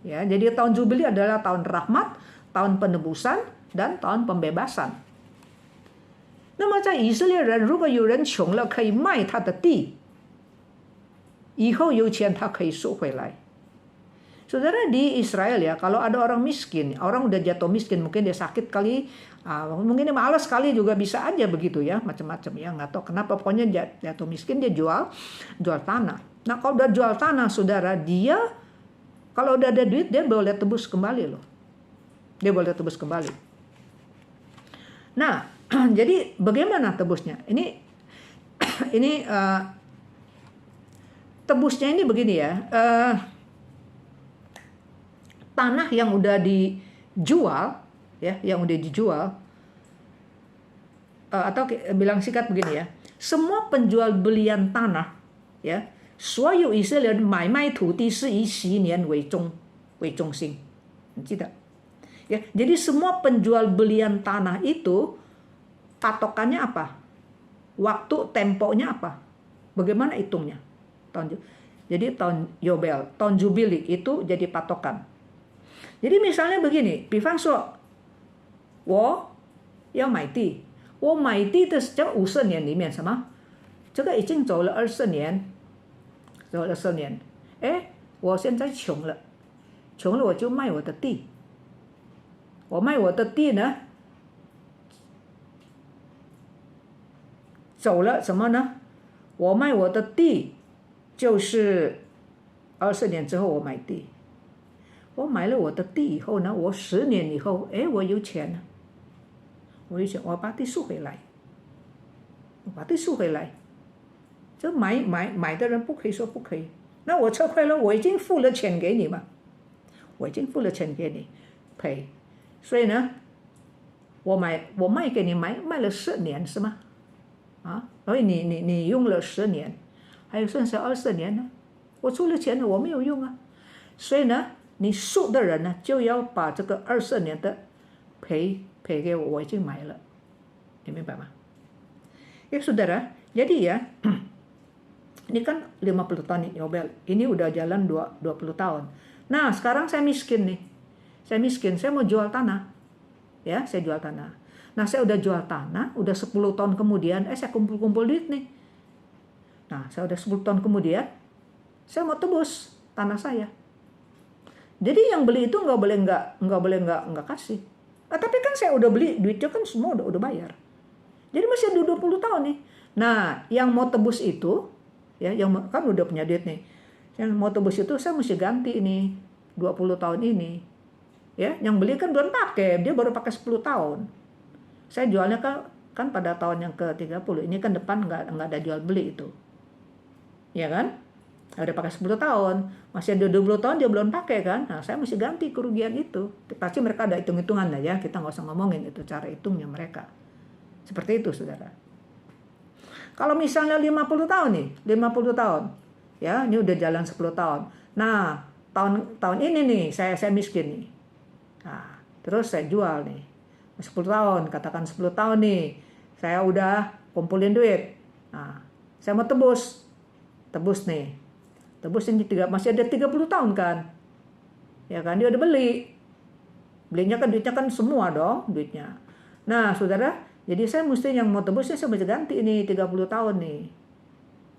Ya, jadi tahun Jubili adalah tahun rahmat, tahun penebusan, dan tahun pembebasan. 那么在以色列人，如果有人穷了，可以卖他的地，以后有钱他可以收回来。Saudara, di Israel ya, kalau ada orang miskin, orang udah jatuh miskin, mungkin dia sakit kali, mungkin dia malas kali juga bisa aja begitu ya, macam-macam ya, nggak tahu kenapa, pokoknya jatuh miskin dia jual tanah. Nah kalau udah jual tanah, saudara, dia kalau udah ada duit dia boleh tebus kembali loh, dia boleh tebus kembali. Nah, jadi bagaimana tebusnya? Ini tebusnya ini begini ya. Tanah yang udah dijual, ya, yang udah dijual, atau bilang singkat begini ya. Semua penjual belian tanah, ya, 所有以色列人买卖土地是以10年为中心，你记得？ Ya, jadi semua penjual belian tanah itu patokannya apa? Waktu temponya apa? Bagaimana hitungnya? Jadi tahun Yobel, tahun Jubili itu jadi patokan. Jadi misalnya begini, 比方说我要买地，我买地的这50年里面什么？这个已经走了20年，走了20年，我现在穷了我就卖我的地。 我卖我的地呢，走了什么呢？我卖我的地，就是20年之后我买地。我买了我的地以后呢，我10年以后，我有钱了，我把地收回来，这买的人不可以说不可以。那我撤回了，我已经付了钱给你嘛，赔。 所以呢，我卖给你卖了10年是吗？所以你用了10年，还有剩下20年呢，我出了钱了，我没有用啊。所以呢，你赎的人呢就要把这个20年的赔给我，我已经买了，你明白吗？ Ya saudara, jadi ya, ini kan 50 tahun Yobel, ini udah jalan 20 tahun. Nah sekarang saya miskin nih. Saya mau jual tanah. Ya, saya jual tanah. Nah, saya udah jual tanah, udah 10 tahun kemudian, saya kumpul-kumpul duit nih. Nah, saya udah 10 tahun kemudian, saya mau tebus tanah saya. Jadi yang beli itu nggak boleh nggak kasih. Tapi kan saya udah beli, duitnya kan semua udah bayar. Jadi masih ada 20 tahun nih. Nah, yang mau tebus itu, ya, yang kan udah punya duit nih. Yang mau tebus itu saya mesti ganti ini 20 tahun ini. Ya, yang beli kan belum pakai, dia baru pakai 10 tahun. Saya jualnya kan pada tahun yang ke-30. Ini kan depan nggak ada jual beli itu. Ya kan? Udah pakai 10 tahun, masih ada 20 tahun dia belum pakai kan? Nah, saya mesti ganti kerugian itu. Pasti mereka ada hitung-hitungan aja, kita nggak usah ngomongin itu cara hitungnya mereka. Seperti itu, saudara. Kalau misalnya 50 tahun nih, 50 tahun. Ya, ini udah jalan 10 tahun. Nah, tahun ini nih saya miskin nih. Nah, terus saya jual nih 10 tahun, katakan 10 tahun nih saya udah kumpulin duit. Nah, saya mau tebus nih, ini masih ada 30 tahun kan, ya kan, dia udah belinya kan duitnya kan semua dong duitnya. Nah saudara, jadi saya mesti yang mau tebusnya saya mesti ganti ini 30 tahun nih,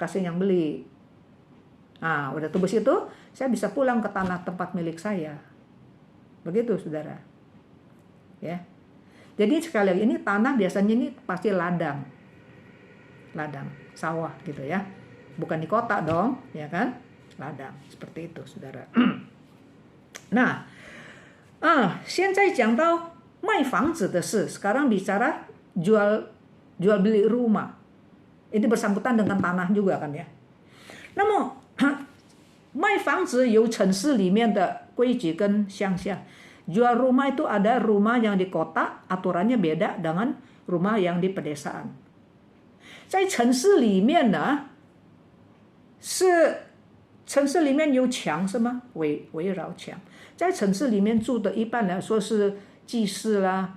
kasih yang beli. Nah udah tebus itu saya bisa pulang ke tanah tempat milik saya. Begitu saudara. Ya. Jadi sekali lagi ini tanah biasanya ini pasti ladang, sawah gitu ya, bukan di kota dong, ya kan, ladang seperti itu, saudara. Nah, 现在讲到卖房子的事, sekarang bicara jual beli rumah. Ini bersangkutan dengan tanah juga kan ya. 那么卖房子有城市里面的规矩跟乡下。Jual rumah itu ada rumah yang di kota aturannya beda dengan rumah yang di pedesaan. 在城市里面呢，是城市里面有墙是吗？围绕墙。在城市里面住的一般来说是技师啦，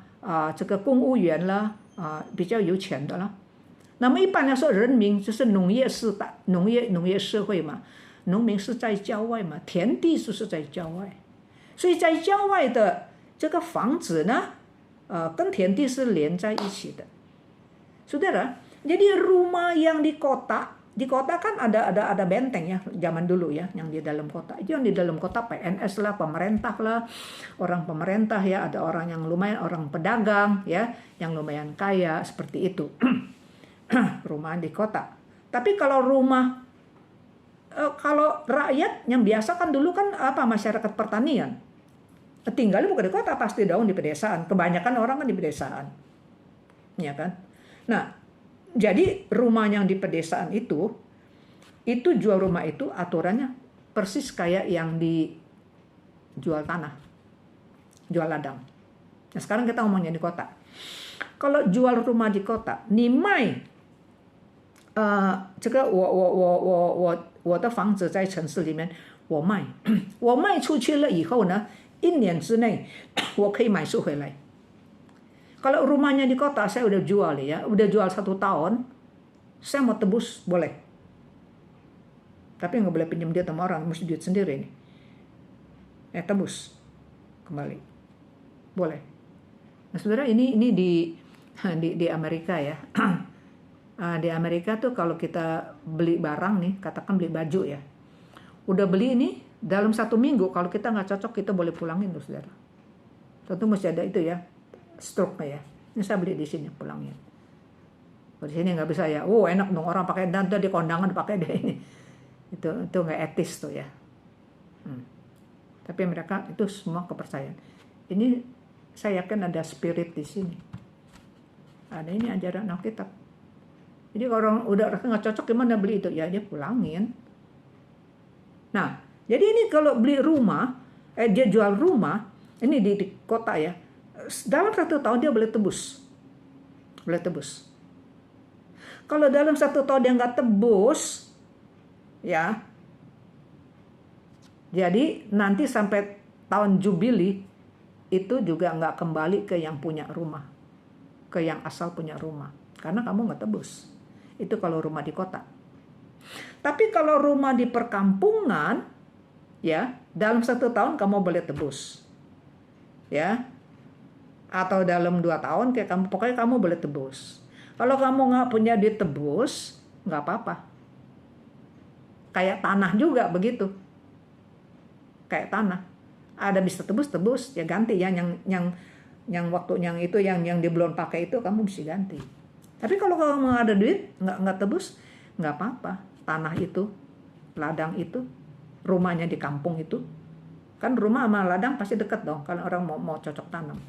这个公务员啦，比较有钱的啦。那么一般来说，人民就是农业社会嘛，农民是在郊外嘛，田地就是在郊外。所以在郊外的这个房子呢，跟田地是连在一起的。Saudara, jadi rumah yang di kota kan ada benteng ya, zaman dulu ya, yang di dalam kota. Itu yang di dalam kota PNS lah, pemerintah lah, orang pemerintah ya, ada orang yang lumayan, orang pedagang ya, yang lumayan kaya seperti itu. Rumah di kota. Tapi kalau rakyat yang biasa kan dulu kan masyarakat pertanian. Tinggalnya bukan di kota, pasti dong di pedesaan. Kebanyakan orang kan di pedesaan. Ya kan? Nah, jadi rumah yang di pedesaan itu jual rumah itu aturannya persis kayak yang dijual tanah. Jual ladang. Nah, sekarang kita ngomongnya di kota. Kalau jual rumah di kota, 你卖这个我的房子在城市里面我卖出去了以后呢，1年之内我可以买赎回来。Kalau rumahnya di kota saya udah jual ya, udah jual 1 tahun, saya mau tebus boleh. Tapi nggak boleh pinjam dia sama orang, mesti duit sendiri nih. Tebus kembali, boleh. Nah, saudara ini di Amerika ya. Di Amerika tuh kalau kita beli barang nih, katakan beli baju ya, udah beli ini dalam 1 minggu, kalau kita nggak cocok kita boleh pulangin tuh saudara. Tentu mesti ada itu ya, stroke-nya ya. Ini saya beli di sini, pulangin. Di sini nggak bisa ya. Enak dong orang pakai dan di kondangan pakai deh ini. Itu nggak etis tuh ya. Tapi mereka itu semua kepercayaan. Ini saya yakin ada spirit di sini. Ada ini ajaran Alkitab. Jadi kalau orang udah nggak cocok gimana beli itu ya dia pulangin. Nah, jadi ini kalau beli rumah, dia jual rumah, ini di kota ya, dalam 1 tahun dia boleh tebus. Kalau dalam 1 tahun dia nggak tebus, ya, jadi nanti sampai tahun Jubili itu juga nggak kembali ke yang punya rumah, ke yang asal punya rumah, karena kamu nggak tebus. Itu kalau rumah di kota. Tapi kalau rumah di perkampungan, ya, dalam 1 tahun kamu boleh tebus, ya, atau dalam 2 tahun kayak kamu, pokoknya kamu boleh tebus. Kalau kamu nggak punya duit tebus, nggak apa-apa. Kayak tanah juga begitu, kayak tanah, ada bisa tebus ya ganti ya, yang waktu yang itu yang dia belum pakai itu kamu mesti ganti. Tapi kalau kamu ada duit nggak tebus, nggak apa-apa. Tanah itu, ladang itu, rumahnya di kampung itu, kan rumah sama ladang pasti dekat dong kalau orang mau cocok tanam.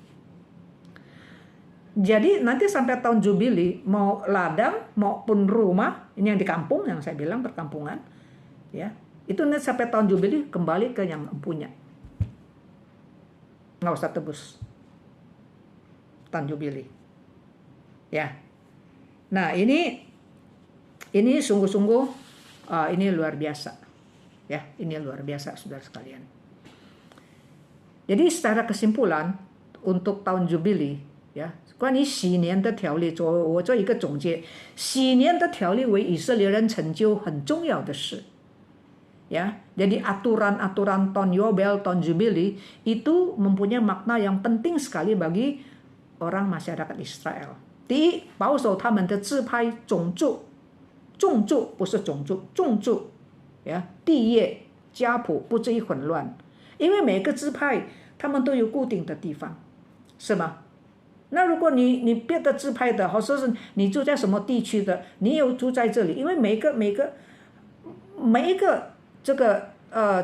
Jadi nanti sampai tahun Jubili, mau ladang maupun rumah, ini yang di kampung yang saya bilang perkampungan, ya, itu nanti sampai tahun Jubili kembali ke yang punya, nggak usah tebus tahun Jubili, ya. Nah ini sungguh-sungguh ini luar biasa, ya, ini luar biasa saudara sekalian. Jadi secara kesimpulan untuk tahun Jubili, ya, 关于喜年的条例，我做一个总结。喜年的条例为以色列人成就很重要的事，ya. Jadi aturan-aturan tahun Yobel, tahun Jubili itu mempunyai makna yang penting sekali bagi orang masyarakat Israel. 第一，保守他们的支派种族，不是种族，种族，呀，地业家谱不至于混乱，因为每个支派他们都有固定的地方，是吗？那如果你别的支派的，或者是你住在什么地区的，你有住在这里，因为每一个这个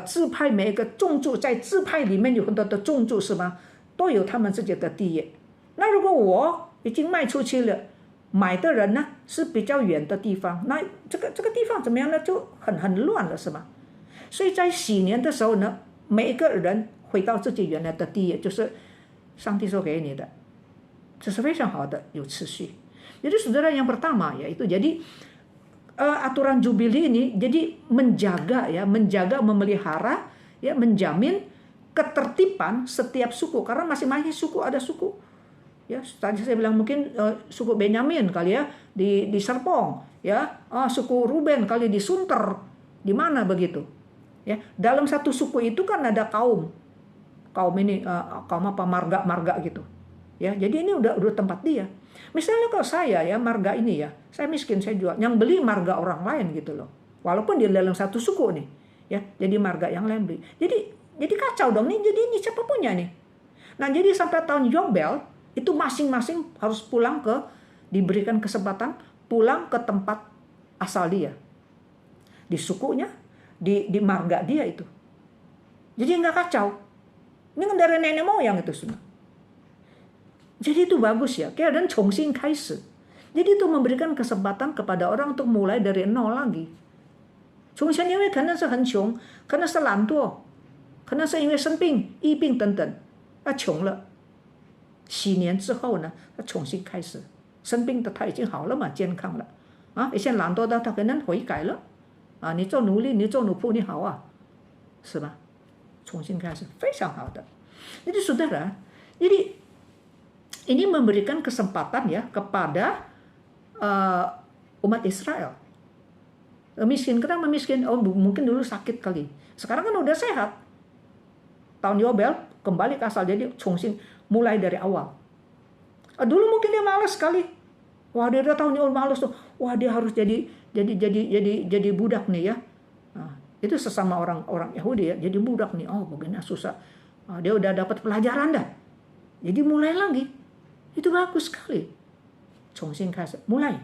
支派，每一个宗族在支派里面有很多的宗族是吗？都有他们自己的地业。那如果我已经卖出去了，买的人呢是比较远的地方，那这个地方怎么样呢？就很乱了是吗？所以在喜年的时候呢，每一个人回到自己原来的地业，就是上帝所给你的，这是非常好的，有次序。Jadi saudara yang pertama yaitu jadi aturan jubili ini jadi menjaga memelihara ya, menjamin ketertiban setiap suku, karena masing-masing suku ada suku. Ya, tadi saya bilang mungkin suku Benyamin kali ya di Serpong, ya, suku Ruben kali di Sunter, di mana begitu. Ya, dalam satu suku itu kan ada kaum ini kaum apa marga gitu. Ya, jadi ini udah tempat dia. Misalnya kalau saya ya marga ini ya, saya miskin, saya jual, yang beli marga orang lain gitu loh. Walaupun dia dalam satu suku nih, ya, jadi marga yang lain beli. Jadi kacau dong nih, jadi ini siapa punya nih? Nah, jadi sampai tahun Yobel itu masing-masing harus diberikan kesempatan pulang ke tempat asal dia, di sukunya, di marga dia itu. Jadi nggak kacau. Ini kan dari nenek moyang itu semua. Jadi itu bagus ya, kayak dan重新开始. Jadi itu memberikan kesempatan kepada orang untuk mulai dari nol lagi. 从前因为可能是很穷，可能是懒惰，可能是因为生病、疫病等等，穷了。7年之后呢，他重新开始，生病的他已经好了嘛，健康了以前懒惰的他可能悔改了你做奴隶，你做奴仆，你好是吧？重新开始，非常好的。Jadi saudara, jadi ini memberikan kesempatan ya kepada umat Israel. Miskin, kenapa miskin? Mungkin dulu sakit kali. Sekarang kan udah sehat. Tahun Yobel kembali ke asal, jadi mulai dari awal. Dulu mungkin dia malas sekali. Wah, dia udah tahun Yobel malas tuh. Wah, dia harus jadi budak nih ya. Itu sesama orang Yahudi ya, jadi budak nih. Begini susah. Dia udah dapat pelajaran dah. Jadi mulai lagi. Itu bagus sekali. 重新开始，mulai.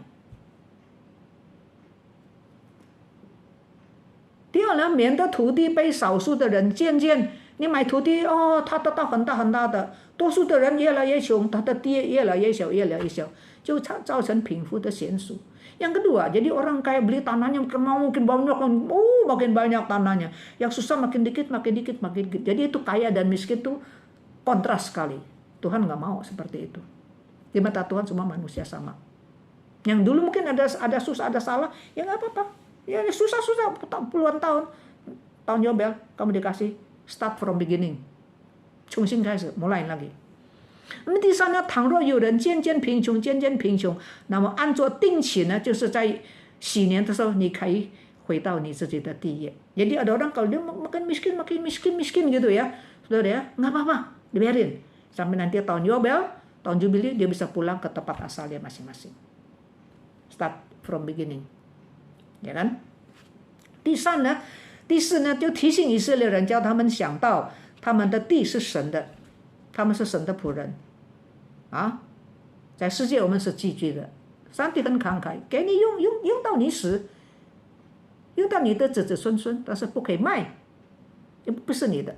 第二呢，免得土地被少数的人渐渐，你买土地他得到很大很大的，多数的人越来越穷，他的地越来越小，越来越小，就造成贫富的悬殊。Yang kedua, jadi orang kaya beli tanahnya makin banyak, makin banyak tanahnya. Yang susah makin dikit. Jadi itu kaya dan miskin itu kontras sekali. Tuhan nggak mau seperti itu. Di mata Tuhan semua manusia sama. Yang dulu mungkin ada susah, ada salah, ya nggak apa-apa. Ya susah puluhan tahun. Tahun Yobel kamu dikasih start from beginning. 重新开始，mulai lagi. 那么第三呢，倘若有人渐渐贫穷，那么按照定期呢，就是在喜年的时候，你可以回到你自己的地业。Jadi ada orang kalau dia makin miskin gitu ya, saudara ya, nggak apa-apa, dibiarin. Sampai nanti tahun Yobel, tahun Jubili dia bisa pulang ke tempat asalnya masing-masing. Start from beginning. ya kan？第四呢，就提醒以色列人，叫他们想到他们的地是神的，他们是神的仆人在世界我们是寄居的，上帝很慷慨，给你用到你死，用到你的子子孙孙，但是不可以卖，不是你的。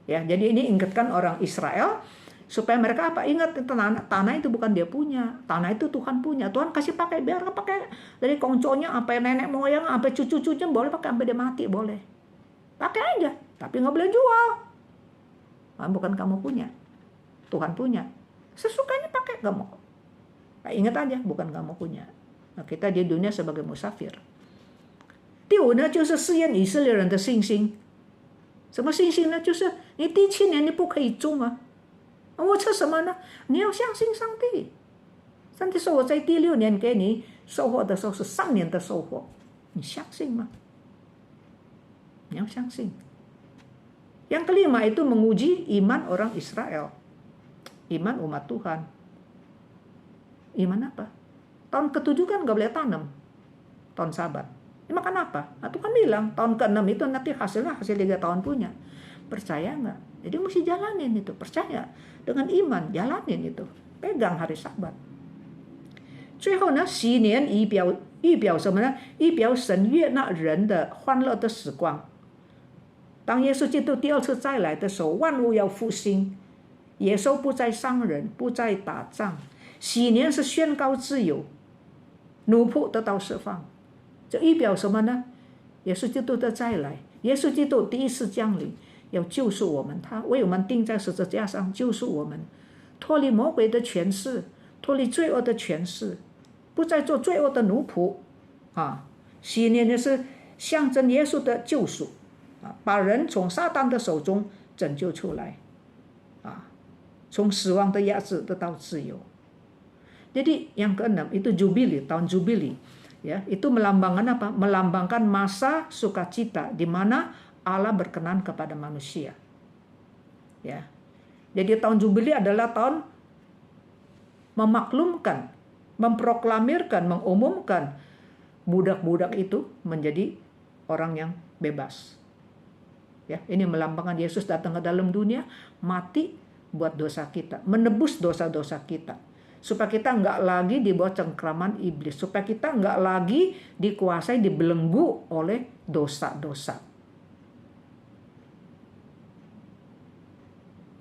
Ya, jadi ini ingatkan orang Israel supaya mereka apa? Ingat tanah itu bukan dia punya, tanah itu Tuhan punya. Tuhan kasih pakai, biar pakai dari kongconya sampai nenek moyang, sampai cucu-cucunya boleh pakai, sampai dia mati boleh. Pakai aja, tapi nggak boleh jual. Bukan kamu punya, Tuhan punya. Sesukanya pakai, nggak mau. Ingat aja, bukan kamu punya. Kita di dunia sebagai musafir. 第五呢，就是试验以色列人的信心。什么信心呢？就是你第7年你不可以种我吃什么呢？你要相信上帝。上帝说我在第6年给你收获的时候是上年的收获，你相信吗？你要相信。Yang kelima itu menguji iman orang Israel, iman umat Tuhan. Iman apa? Tahun ke-7 kan gak boleh tanam, tahun Sabat. Makan apa? Tuhan bilang tahun ke-6 itu nanti hasil 3 tahun punya. Percaya nggak? Jadi mesti jalanin itu, percaya. Dengan iman, jalanin itu. Pegang hari Sabat. 最后呢，喜年预表什么呢？预表神悦纳人的欢乐的时光。当耶稣基督第二次再来的时候，万物要复兴，野兽不再伤人，不再打仗。喜年是宣告自由，奴仆得到释放。这预表什么呢？耶稣基督的再来，耶稣基督第一次降临，要救赎我们，他为我们钉在十字架上救赎我们，脱离魔鬼的权势，脱离罪恶的权势，不再做罪恶的奴仆啊！喜年呢是象征耶稣的救赎啊，把人从撒旦的手中拯救出来啊，从死亡的压制得到自由。Jadi yang keenam itu Jubili, tahun Jubili. Ya, itu melambangkan apa? Melambangkan masa sukacita di mana Allah berkenan kepada manusia. Ya. Jadi tahun Jubili adalah tahun memaklumkan, memproklamirkan, mengumumkan budak-budak itu menjadi orang yang bebas. Ya, ini melambangkan Yesus datang ke dalam dunia, mati buat dosa kita, menebus dosa-dosa kita. Supaya kita nggak lagi di bawah cengkraman iblis, supaya kita nggak lagi dikuasai, dibelenggu oleh dosa-dosa.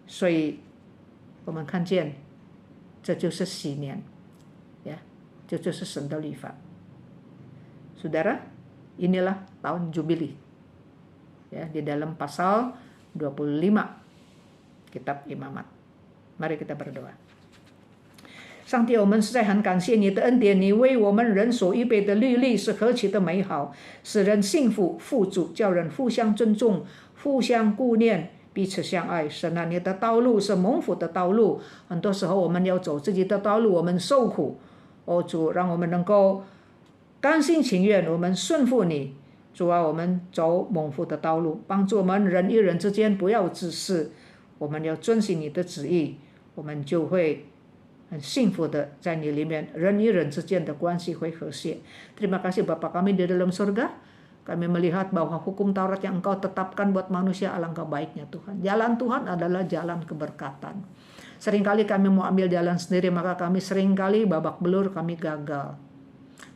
所以我们看见这就是喜年，ya, 这就是神的律法。Saudara, inilah tahun Jubili. Ya, di dalam pasal 25 kitab Imamat. Mari kita berdoa. 上帝，我们实在很感谢你的恩典，你为我们人所预备的律例是何其的美好，使人幸福富足，叫人互相尊重，互相顾念，彼此相爱。神啊，你的道路是蒙福的道路，很多时候我们要走自己的道路，我们受苦。哦，主，让我们能够甘心情愿，我们顺服你。主啊，我们走蒙福的道路，帮助我们人与人之间不要自私，我们要遵行你的旨意，我们就会很幸福的在你里面，人与人之间的关系会和谐。Terima kasih Bapa kami di dalam surga. Kami melihat bahwa hukum Taurat yang Engkau tetapkan buat manusia alangkah baiknya Tuhan. Jalan Tuhan adalah jalan keberkatan. Seringkali kami mau ambil jalan sendiri, maka kami seringkali babak belur, kami gagal.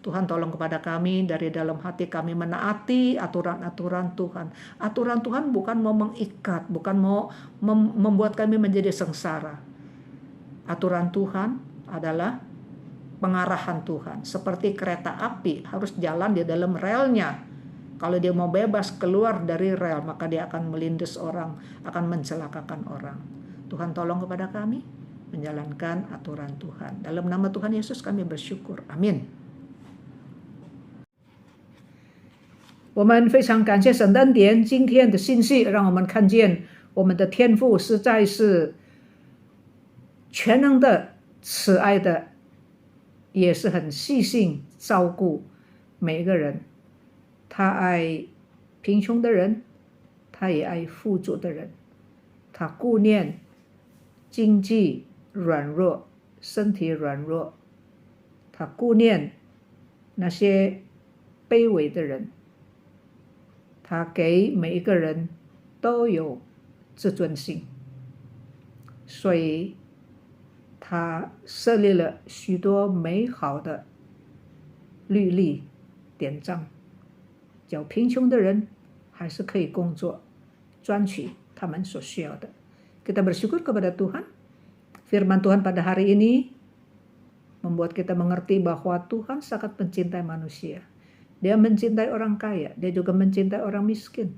Tuhan tolong kepada kami dari dalam hati kami menaati aturan-aturan Tuhan. Aturan Tuhan bukan mau mengikat, bukan mau membuat kami menjadi sengsara. Aturan Tuhan adalah pengarahan Tuhan. Seperti kereta api harus jalan di dalam relnya. Kalau dia mau bebas keluar dari rel, maka dia akan melindas orang, akan mencelakakan orang. Tuhan tolong kepada kami menjalankan aturan Tuhan. Dalam nama Tuhan Yesus kami bersyukur. Amin. 我们非常感谢神的恩典，今天的信息让我们看见我们的天父实在是全能的、慈爱的，也是很细心照顾每一个人。他爱贫穷的人，他也爱富足的人。他顾念经济软弱、身体软弱，他顾念那些卑微的人。他给每一个人都有自尊心，所以他设立了许多美好的律例典章，叫贫穷的人还是可以工作，赚取他们所需要的。Kita bersyukur kepada Tuhan. Firman Tuhan pada hari ini membuat kita mengerti bahwa Tuhan sangat mencintai manusia. Dia mencintai orang kaya, dia juga mencintai orang miskin.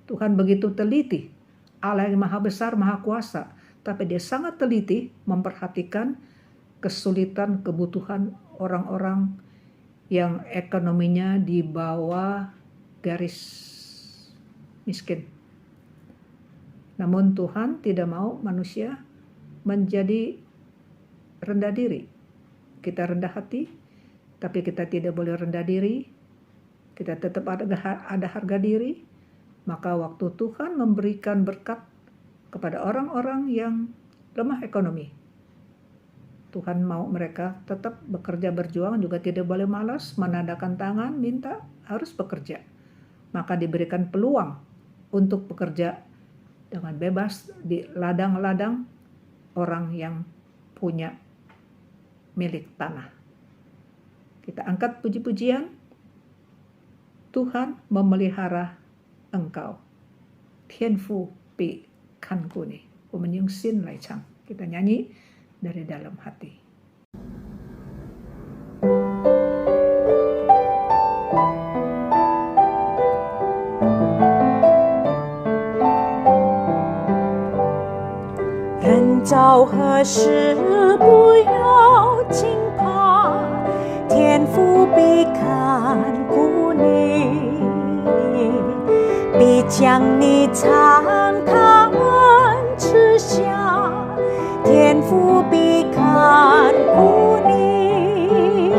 Tuhan begitu teliti, Allah yang maha besar, maha kuasa, tapi dia sangat teliti memperhatikan kesulitan, kebutuhan orang-orang yang ekonominya di bawah garis miskin. Namun Tuhan tidak mau manusia menjadi rendah diri. Kita rendah hati, tapi kita tidak boleh rendah diri. Kita tetap ada harga diri. Maka waktu Tuhan memberikan berkat kepada orang-orang yang lemah ekonomi, Tuhan mau mereka tetap bekerja berjuang, juga tidak boleh malas, menandakan tangan, minta, harus bekerja. Maka diberikan peluang untuk bekerja dengan bebas di ladang-ladang orang yang punya milik tanah. Kita angkat puji-pujian. Tuhan memelihara engkau. Thiên父必看顾你。我们用心来唱， kita nyanyi dari dalam hati. Rần rào 何时不要惊怕，天父必看顾你，必将你藏他恩赐下，天父必看顾你，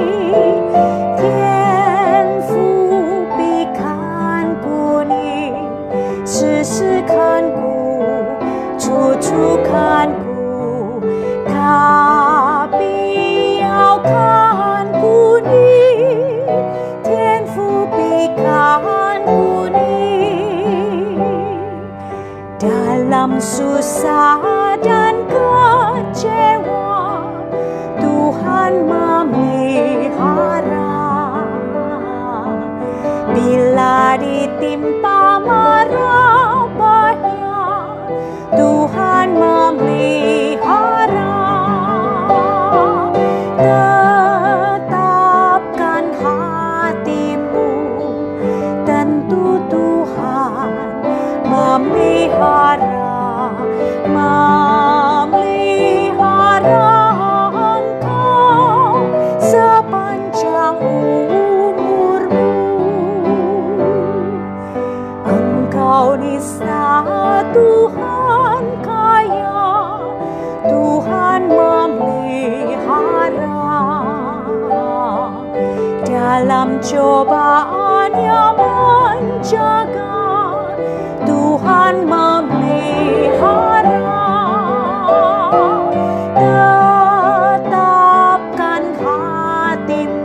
天父必看顾你，时时看顾，处处看顾，他必要看顾你，天父必看顾你。Dalam susah dan kecewa, Tuhan memelihara. Bila ditimpa mara bahaya, Tuhan memelihara. Tetapkan hatimu, tentu Tuhan memelihara, memelihara engkau sepanjang umurmu. Engkau nista Tuhan kaya, Tuhan memelihara. Dalam cobaannya menjaga, Tuhan memelihara. Tetapkan hatimu,